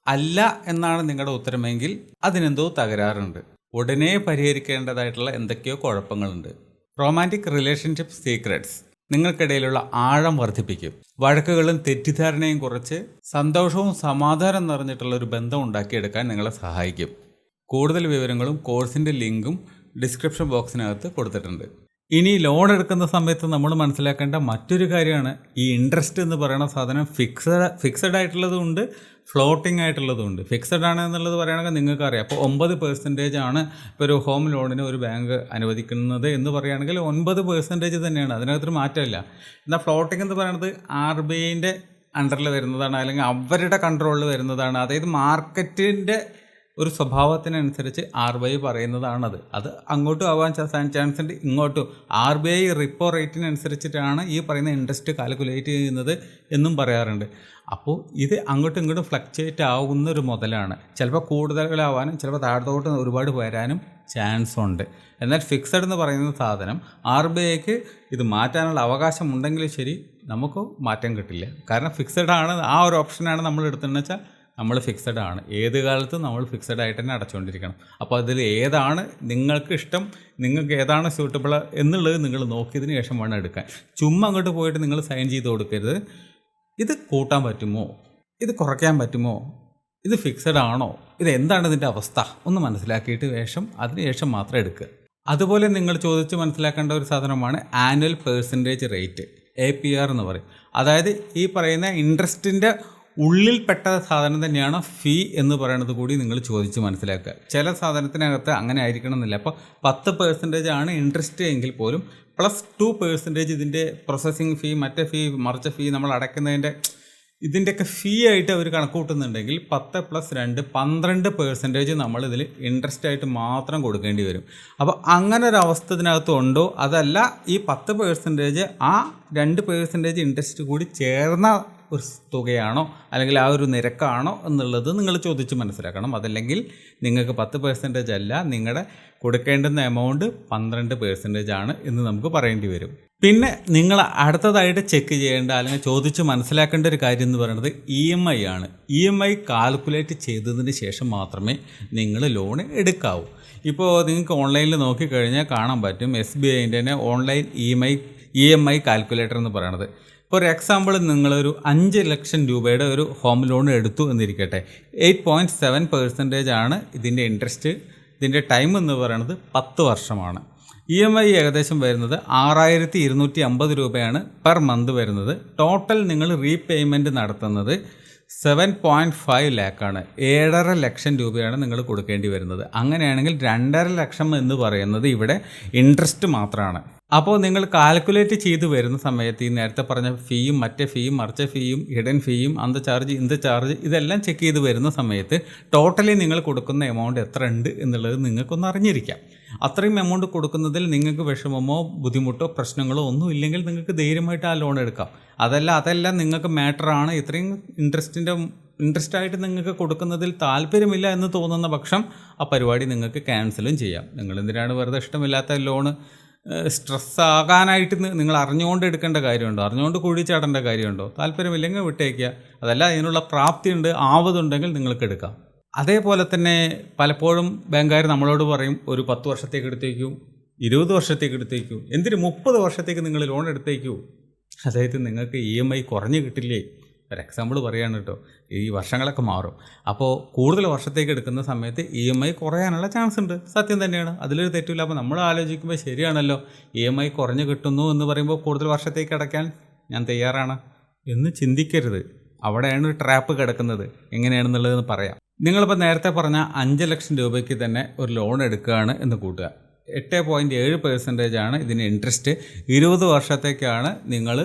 S1: അല്ല എന്നാണ് നിങ്ങളുടെ ഉത്തരമെങ്കിൽ അതിനെന്തോ തകരാറുണ്ട്. ഉടനെ പരിഹരിക്കേണ്ടതായിട്ടുള്ള എന്തൊക്കെയോ കുഴപ്പങ്ങളുണ്ട്. റൊമാൻറ്റിക് റിലേഷൻഷിപ്പ് സീക്രട്സ് നിങ്ങൾക്കിടയിലുള്ള ആഴം വർദ്ധിപ്പിക്കും. വഴക്കുകളും തെറ്റിദ്ധാരണയും കുറച്ച് സന്തോഷവും സമാധാനം നിറഞ്ഞിട്ടുള്ള ഒരു ബന്ധം ഉണ്ടാക്കിയെടുക്കാൻ നിങ്ങളെ സഹായിക്കും. കൂടുതൽ വിവരങ്ങളും കോഴ്സിൻ്റെ ലിങ്കും ഡിസ്ക്രിപ്ഷൻ ബോക്സിനകത്ത് കൊടുത്തിട്ടുണ്ട്. ഇനി ലോൺ എടുക്കുന്ന സമയത്ത് നമ്മൾ മനസ്സിലാക്കേണ്ട മറ്റൊരു കാര്യമാണ് ഈ ഇൻട്രസ്റ്റ് എന്ന് പറയുന്ന സാധനം ഫിക്സഡ് ആയിട്ടുള്ളതുണ്ട്, ഫ്ലോട്ടിംഗ് ആയിട്ടുള്ളതുണ്ട്. ഫിക്സഡ് ആണ് എന്നുള്ളത് പറയുകയാണെങ്കിൽ നിങ്ങൾക്ക് അറിയാം. അപ്പോൾ 9% ആണ് ഇപ്പോൾ ഒരു ഹോം ലോണിന് ഒരു ബാങ്ക് അനുവദിക്കുന്നത് എന്ന് പറയുകയാണെങ്കിൽ 9% തന്നെയാണ്, അതിനകത്തൊരു മാറ്റമില്ല. എന്നാൽ ഫ്ലോട്ടിംഗ് എന്ന് പറയുന്നത് RBIൻ്റെ അണ്ടറിൽ വരുന്നതാണ്, അല്ലെങ്കിൽ അവരുടെ കൺട്രോളിൽ വരുന്നതാണ്. അതായത് മാർക്കറ്റിൻ്റെ ഒരു സ്വഭാവത്തിനനുസരിച്ച് RBI പറയുന്നതാണത്. അത് അങ്ങോട്ടും ആവാൻ ചാൻസ് ഉണ്ട്, ഇങ്ങോട്ടും. RBI റിപ്പോ റേറ്റിനനുസരിച്ചിട്ടാണ് ഈ പറയുന്ന ഇൻട്രസ്റ്റ് കാൽക്കുലേറ്റ് ചെയ്യുന്നത് എന്നും പറയാറുണ്ട്. അപ്പോൾ ഇത് അങ്ങോട്ടും ഇങ്ങോട്ടും ഫ്ലക്ച്വേറ്റ് ആവുന്ന ഒരു മുതലാണ്. ചിലപ്പോൾ കൂടുതലാവാനും ചിലപ്പോൾ താഴത്തോട്ട് ഒരുപാട് വരാനും ചാൻസ് ഉണ്ട്. എന്നാൽ ഫിക്സഡ് എന്ന് പറയുന്ന സാധനം RBIക്ക് ഇത് മാറ്റാനുള്ള അവകാശം ഉണ്ടെങ്കിലും ശരി, നമുക്ക് മാറ്റം കിട്ടില്ല. കാരണം ഫിക്സഡ് ആണ്, ആ ഒരു ഓപ്ഷനാണ് നമ്മൾ എടുത്തതെന്ന് വെച്ചാൽ നമ്മൾ ഫിക്സഡ് ആണ്. ഏത് കാലത്തും നമ്മൾ ഫിക്സഡ് ആയിട്ട് തന്നെ അടച്ചുകൊണ്ടിരിക്കണം. അപ്പോൾ അതിൽ ഏതാണ് നിങ്ങൾക്ക് ഇഷ്ടം, നിങ്ങൾക്ക് ഏതാണ് സ്യൂട്ടബിൾ എന്നുള്ളത് നിങ്ങൾ നോക്കിയതിന് ശേഷം വേണം എടുക്കാൻ. ചുമ്മാ അങ്ങോട്ട് പോയിട്ട് നിങ്ങൾ സൈൻ ചെയ്ത് കൊടുക്കരുത്. ഇത് കൂട്ടാൻ പറ്റുമോ, ഇത് കുറയ്ക്കാൻ പറ്റുമോ, ഇത് ഫിക്സഡ് ആണോ, ഇത് എന്താണ് ഇതിൻ്റെ അവസ്ഥ ഒന്ന് മനസ്സിലാക്കിയിട്ട് അതിനുശേഷം മാത്രം എടുക്കുക. അതുപോലെ നിങ്ങൾ ചോദിച്ച് മനസ്സിലാക്കേണ്ട ഒരു സാധനമാണ് ആനുവൽ പെർസെൻറ്റേജ് റേറ്റ്, APR എന്ന് പറയും. അതായത് ഈ പറയുന്ന ഇൻട്രസ്റ്റിൻ്റെ ഉള്ളിൽപ്പെട്ട സാധനം തന്നെയാണ് ഫീ എന്ന് പറയുന്നത് കൂടി നിങ്ങൾ ചോദിച്ച് മനസ്സിലാക്കുക. ചില സാധനത്തിനകത്ത് അങ്ങനെ ആയിരിക്കണം എന്നില്ല. അപ്പോൾ 10% ആണ് ഇൻട്രസ്റ്റ് എങ്കിൽ പോലും +2% ഇതിൻ്റെ പ്രോസസ്സിങ് ഫീ, മറ്റേ ഫീ, മറിച്ച ഫീ, നമ്മൾ അടയ്ക്കുന്നതിൻ്റെ ഇതിൻ്റെയൊക്കെ ഫീ ആയിട്ട് അവർ കണക്ക് കൂട്ടുന്നുണ്ടെങ്കിൽ 10 + 2 12% നമ്മളിതിൽ ഇൻട്രസ്റ്റ് ആയിട്ട് മാത്രം കൊടുക്കേണ്ടി വരും. അപ്പോൾ അങ്ങനെ ഒരു അവസ്ഥ ഇതിനകത്ത് ഉണ്ടോ, അതല്ല ഈ 10% ആ 2% ഇൻട്രസ്റ്റ് കൂടി ചേർന്ന ഒരു തുകയാണോ അല്ലെങ്കിൽ ആ ഒരു നിരക്കാണോ എന്നുള്ളത് നിങ്ങൾ ചോദിച്ച് മനസ്സിലാക്കണം. അതല്ലെങ്കിൽ നിങ്ങൾക്ക് 10% അല്ല, നിങ്ങളുടെ കൊടുക്കേണ്ടുന്ന എമൗണ്ട് 12% ആണ് എന്ന് നമുക്ക് പറയേണ്ടി വരും. പിന്നെ നിങ്ങൾ അടുത്തതായിട്ട് ചെക്ക് ചെയ്യേണ്ട അല്ലെങ്കിൽ ചോദിച്ച് മനസ്സിലാക്കേണ്ട ഒരു കാര്യം എന്ന് പറയുന്നത് EMI ആണ്. EMI കാൽക്കുലേറ്റ് ചെയ്തതിന് ശേഷം മാത്രമേ നിങ്ങൾ ലോൺ എടുക്കാവൂ. ഇപ്പോൾ നിങ്ങൾക്ക് ഓൺലൈനിൽ നോക്കിക്കഴിഞ്ഞാൽ കാണാൻ പറ്റും SBIൻ്റെ തന്നെ ഓൺലൈൻ EMI കാൽക്കുലേറ്റർ എന്ന് പറയുന്നത്. ഇപ്പോൾ ഒരു എക്സാമ്പിൾ, നിങ്ങളൊരു 5 ലക്ഷം രൂപയുടെ ഒരു ഹോം ലോൺ എടുത്തു എന്നിരിക്കട്ടെ. 8.7% ആണ് ഇതിൻ്റെ ഇൻട്രസ്റ്റ്. ഇതിൻ്റെ ടൈം എന്ന് പറയുന്നത് 10 വർഷമാണ്. EMI ഏകദേശം വരുന്നത് 6250 രൂപയാണ് പെർ മന്ത് വരുന്നത്. ടോട്ടൽ നിങ്ങൾ റീപേയ്മെൻറ്റ് നടത്തുന്നത് 7.5 ലാക്കാണ്. 7.5 ലക്ഷം രൂപയാണ് നിങ്ങൾ കൊടുക്കേണ്ടി വരുന്നത്. അങ്ങനെയാണെങ്കിൽ 2.5 ലക്ഷം എന്ന് പറയുന്നത് ഇവിടെ ഇൻട്രസ്റ്റ് മാത്രമാണ്. അപ്പോൾ നിങ്ങൾ കാൽക്കുലേറ്റ് ചെയ്ത് വരുന്ന സമയത്ത് ഈ നേരത്തെ പറഞ്ഞ ഫീയും മറ്റേ ഫീയും മറിച്ച ഫീയും ഹിഡൻ ഫീയും അന്ത ചാർജ് ഇന്ത ചാർജ് ഇതെല്ലാം ചെക്ക് ചെയ്ത് വരുന്ന സമയത്ത് ടോട്ടലി നിങ്ങൾ കൊടുക്കുന്ന എമൗണ്ട് എത്ര ഉണ്ട് എന്നുള്ളത് നിങ്ങൾക്കൊന്ന് അറിഞ്ഞിരിക്കാം. അത്രയും എമൗണ്ട് കൊടുക്കുന്നതിൽ നിങ്ങൾക്ക് വിഷമമോ ബുദ്ധിമുട്ടോ പ്രശ്നങ്ങളോ ഒന്നും ഇല്ലെങ്കിൽ നിങ്ങൾക്ക് ധൈര്യമായിട്ട് ആ ലോൺ എടുക്കാം. അതെല്ലാം നിങ്ങൾക്ക് മാറ്ററാണ്. ഇത്രയും ഇൻട്രസ്റ്റായിട്ട് നിങ്ങൾക്ക് കൊടുക്കുന്നതിൽ താല്പര്യമില്ല എന്ന് തോന്നുന്ന പക്ഷം ആ പരിപാടി നിങ്ങൾക്ക് ക്യാൻസലും ചെയ്യാം. നിങ്ങൾ എന്തിനാണ് വെറുതെ ഇഷ്ടമില്ലാത്ത ലോണ് സ്ട്രെസ് ആകാനായിട്ട് നിങ്ങൾ അറിഞ്ഞുകൊണ്ട് എടുക്കേണ്ട കാര്യമുണ്ടോ, അറിഞ്ഞുകൊണ്ട് കുഴി ചാടേണ്ട കാര്യമുണ്ടോ? താല്പര്യമില്ലെങ്കിൽ വിട്ടേക്കുക. അതല്ല, അതിനുള്ള പ്രാപ്തി ഉണ്ട്, ആവതുണ്ടെങ്കിൽ നിങ്ങൾക്ക് എടുക്കാം. അതേപോലെ തന്നെ പലപ്പോഴും ബാങ്കുകാർ നമ്മളോട് പറയും ഒരു 10 വർഷത്തേക്ക് എടുത്തേക്കൂ, 20 വർഷത്തേക്ക് എടുത്തേക്കൂ, എന്തിന് 30 വർഷത്തേക്ക് നിങ്ങൾ ലോൺ എടുത്തേക്കൂ. അതായത് നിങ്ങൾക്ക് EMI കുറഞ്ഞ് കിട്ടില്ലേ? ഒരു എക്സാമ്പിൾ പറയുകയാണ് കേട്ടോ. ഈ വർഷങ്ങളൊക്കെ മാറും. അപ്പോൾ കൂടുതൽ വർഷത്തേക്ക് എടുക്കുന്ന സമയത്ത് EMI കുറയാനുള്ള ചാൻസ് ഉണ്ട്. സത്യം തന്നെയാണ്, അതിലൊരു തെറ്റില്ല. അപ്പോൾ നമ്മൾ ആലോചിക്കുമ്പോൾ ശരിയാണല്ലോ, EMI കുറഞ്ഞ് കിട്ടുന്നു എന്ന് പറയുമ്പോൾ കൂടുതൽ വർഷത്തേക്ക് അടയ്ക്കാൻ ഞാൻ തയ്യാറാണ് എന്ന് ചിന്തിക്കരുത്. അവിടെയാണ് ഒരു ട്രാപ്പ് കിടക്കുന്നത്. എങ്ങനെയാണെന്നുള്ളതെന്ന് പറയാം. നിങ്ങളിപ്പോൾ നേരത്തെ പറഞ്ഞ 5 ലക്ഷം രൂപയ്ക്ക് തന്നെ ഒരു ലോൺ എടുക്കുകയാണ് എന്ന് കൂട്ടുക. 8.7% ആണ് ഇതിന് ഇൻട്രസ്റ്റ്. 20 വർഷത്തേക്കാണ് നിങ്ങൾ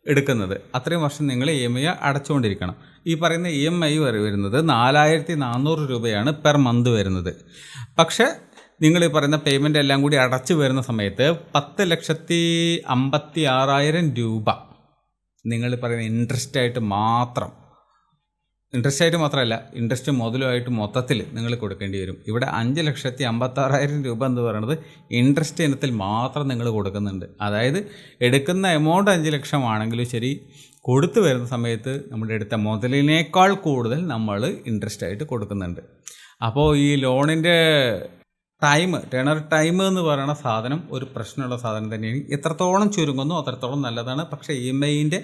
S1: എടുക്കുന്നത്. അത്രയും വർഷം നിങ്ങൾ EMI അടച്ചുകൊണ്ടിരിക്കണം. ഈ പറയുന്ന EMI വരുന്നത് 4400 രൂപയാണ് പെർ മന്ത് വരുന്നത്. പക്ഷേ നിങ്ങൾ ഈ പറയുന്ന പേയ്മെൻ്റ് എല്ലാം കൂടി അടച്ചു വരുന്ന സമയത്ത് 10,56,000 രൂപ നിങ്ങൾ പറയുന്ന ഇൻട്രസ്റ്റ് മാത്രമല്ല, ഇൻട്രസ്റ്റ് മുതലുമായിട്ട് മൊത്തത്തിൽ നിങ്ങൾ കൊടുക്കേണ്ടി വരും. ഇവിടെ 5,56,000 രൂപ എന്ന് പറയുന്നത് ഇൻട്രസ്റ്റ് ഇനത്തിൽ മാത്രം നിങ്ങൾ കൊടുക്കുന്നുണ്ട്. അതായത് എടുക്കുന്ന എമൗണ്ട് 5 ലക്ഷം ആണെങ്കിലും ശരി, കൊടുത്തു വരുന്ന സമയത്ത് നമ്മുടെ എടുത്ത മുതലിനേക്കാൾ കൂടുതൽ നമ്മൾ ഇൻട്രസ്റ്റ് ആയിട്ട് കൊടുക്കുന്നുണ്ട്. അപ്പോൾ ഈ ലോണിൻ്റെ ടേണർ ടൈം എന്ന് പറയുന്ന സാധനം ഒരു പ്രശ്നമുള്ള സാധനം തന്നെയാണ്. എത്രത്തോളം ചുരുങ്ങുന്നു അത്രത്തോളം നല്ലതാണ്. പക്ഷേ EMIൻ്റെ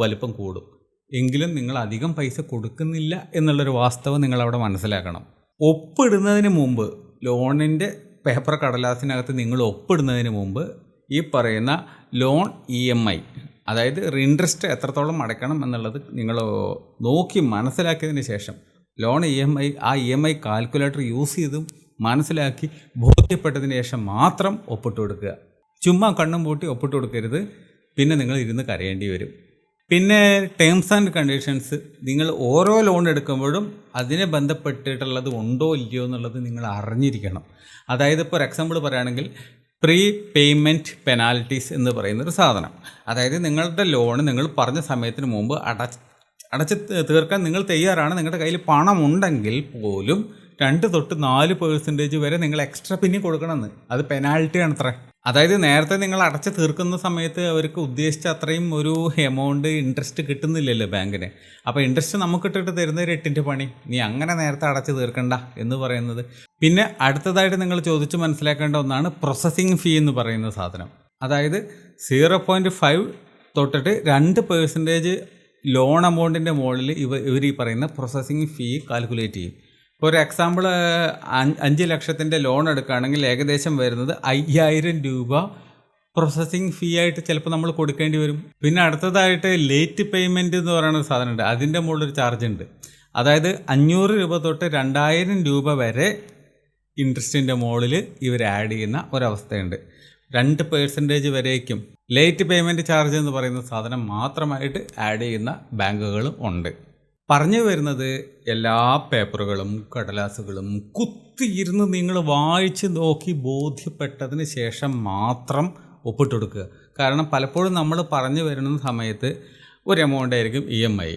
S1: വലിപ്പം കൂടും. എങ്കിലും നിങ്ങൾ അധികം പൈസ കൊടുക്കുന്നില്ല എന്നുള്ളൊരു വാസ്തവം നിങ്ങളവിടെ മനസ്സിലാക്കണം. ഒപ്പിടുന്നതിന് മുമ്പ്, ലോണിൻ്റെ പേപ്പർ കടലാസിനകത്ത് നിങ്ങൾ ഒപ്പിടുന്നതിന് മുമ്പ് ഈ പറയുന്ന ലോൺ EMI, അതായത് ഇൻട്രസ്റ്റ് എത്രത്തോളം അടയ്ക്കണം എന്നുള്ളത് നിങ്ങൾ നോക്കി മനസ്സിലാക്കിയതിന് ശേഷം ലോൺ EMI കാൽക്കുലേറ്റർ യൂസ് ചെയ്തും മനസ്സിലാക്കി ബോധ്യപ്പെട്ടതിന് ശേഷം മാത്രം ഒപ്പിട്ട് കൊടുക്കുക. ചുമ്മാ കണ്ണും പൂട്ടി ഒപ്പിട്ട് കൊടുക്കരുത്. പിന്നെ നിങ്ങൾ ഇരുന്ന് കരയേണ്ടി വരും. പിന്നെ ടേംസ് ആൻഡ് കണ്ടീഷൻസ് നിങ്ങൾ ഓരോ ലോൺ എടുക്കുമ്പോഴും അതിനെ ബന്ധപ്പെട്ടിട്ടുള്ളത് ഉണ്ടോ ഇല്ലയോ എന്നുള്ളത് നിങ്ങൾ അറിഞ്ഞിരിക്കണം. അതായത് ഇപ്പോൾ ഒരു എക്സാമ്പിൾ പറയുകയാണെങ്കിൽ പ്രീ പേയ്മെൻറ്റ് പെനാൽറ്റീസ് എന്ന് പറയുന്നൊരു സാധനം. അതായത് നിങ്ങളുടെ ലോൺ നിങ്ങൾ പറഞ്ഞ സമയത്തിന് മുമ്പ് അടച്ച് തീർക്കാൻ നിങ്ങൾ തയ്യാറാണ്, നിങ്ങളുടെ കയ്യിൽ പണം ഉണ്ടെങ്കിൽ പോലും 2 തൊട്ട് 4% വരെ നിങ്ങൾ എക്സ്ട്രാ പിന്നെ കൊടുക്കണമെന്ന്. അത് പെനാൽറ്റിയാണ് അത്ര. അതായത് നേരത്തെ നിങ്ങൾ അടച്ച് തീർക്കുന്ന സമയത്ത് അവർക്ക് ഉദ്ദേശിച്ച അത്രയും ഒരു എമൗണ്ട് ഇൻട്രസ്റ്റ് കിട്ടുന്നില്ലല്ലോ ബാങ്കിന്. അപ്പോൾ ഇൻട്രസ്റ്റ് നമുക്ക് ഇട്ടിട്ട് തരുന്ന ഒരു 8ൻ്റെ പണി നീ അങ്ങനെ നേരത്തെ അടച്ച് തീർക്കണ്ട എന്ന് പറയുന്നത്. പിന്നെ അടുത്തതായിട്ട് നിങ്ങൾ ചോദിച്ച് മനസ്സിലാക്കേണ്ട ഒന്നാണ് പ്രോസസ്സിങ് ഫീ എന്ന് പറയുന്ന സാധനം. അതായത് 0.5 തൊട്ടിട്ട് 2% ലോൺ എമൗണ്ടിൻ്റെ മുകളിൽ ഇവർ ഈ പറയുന്ന പ്രോസസ്സിങ് ഫീ കാൽക്കുലേറ്റ് ചെയ്യും. ഇപ്പോൾ ഒരു എക്സാമ്പിൾ 5 ലക്ഷത്തിൻ്റെ ലോൺ എടുക്കുകയാണെങ്കിൽ ഏകദേശം വരുന്നത് 5,000 രൂപ പ്രോസസ്സിങ് ഫീ ആയിട്ട് ചിലപ്പോൾ നമ്മൾ കൊടുക്കേണ്ടി വരും. പിന്നെ അടുത്തതായിട്ട് ലേറ്റ് പേയ്മെൻറ്റ് എന്ന് പറയുന്ന ഒരു സാധനമുണ്ട്. അതിൻ്റെ മുകളിലൊരു ചാർജ് ഉണ്ട്. അതായത് 500 രൂപ തൊട്ട് 2,000 രൂപ വരെ ഇൻട്രസ്റ്റിൻ്റെ മുകളിൽ ഇവർ ആഡ് ചെയ്യുന്ന ഒരവസ്ഥയുണ്ട്. 2% വരേക്കും ലേറ്റ് പേയ്മെൻറ്റ് ചാർജ് എന്ന് പറയുന്ന സാധനം മാത്രമായിട്ട് ആഡ് ചെയ്യുന്ന ബാങ്കുകളും ഉണ്ട്. പറഞ്ഞു വരുന്നത് എല്ലാ പേപ്പറുകളും കടലാസുകളും കുത്തിയിരുന്ന് നിങ്ങൾ വായിച്ച് നോക്കി ബോധ്യപ്പെട്ടതിന് ശേഷം മാത്രം ഒപ്പിട്ട് കൊടുക്കുക. കാരണം പലപ്പോഴും നമ്മൾ പറഞ്ഞു വരുന്ന സമയത്ത് ഒരു എമൗണ്ട് ആയിരിക്കും EMI.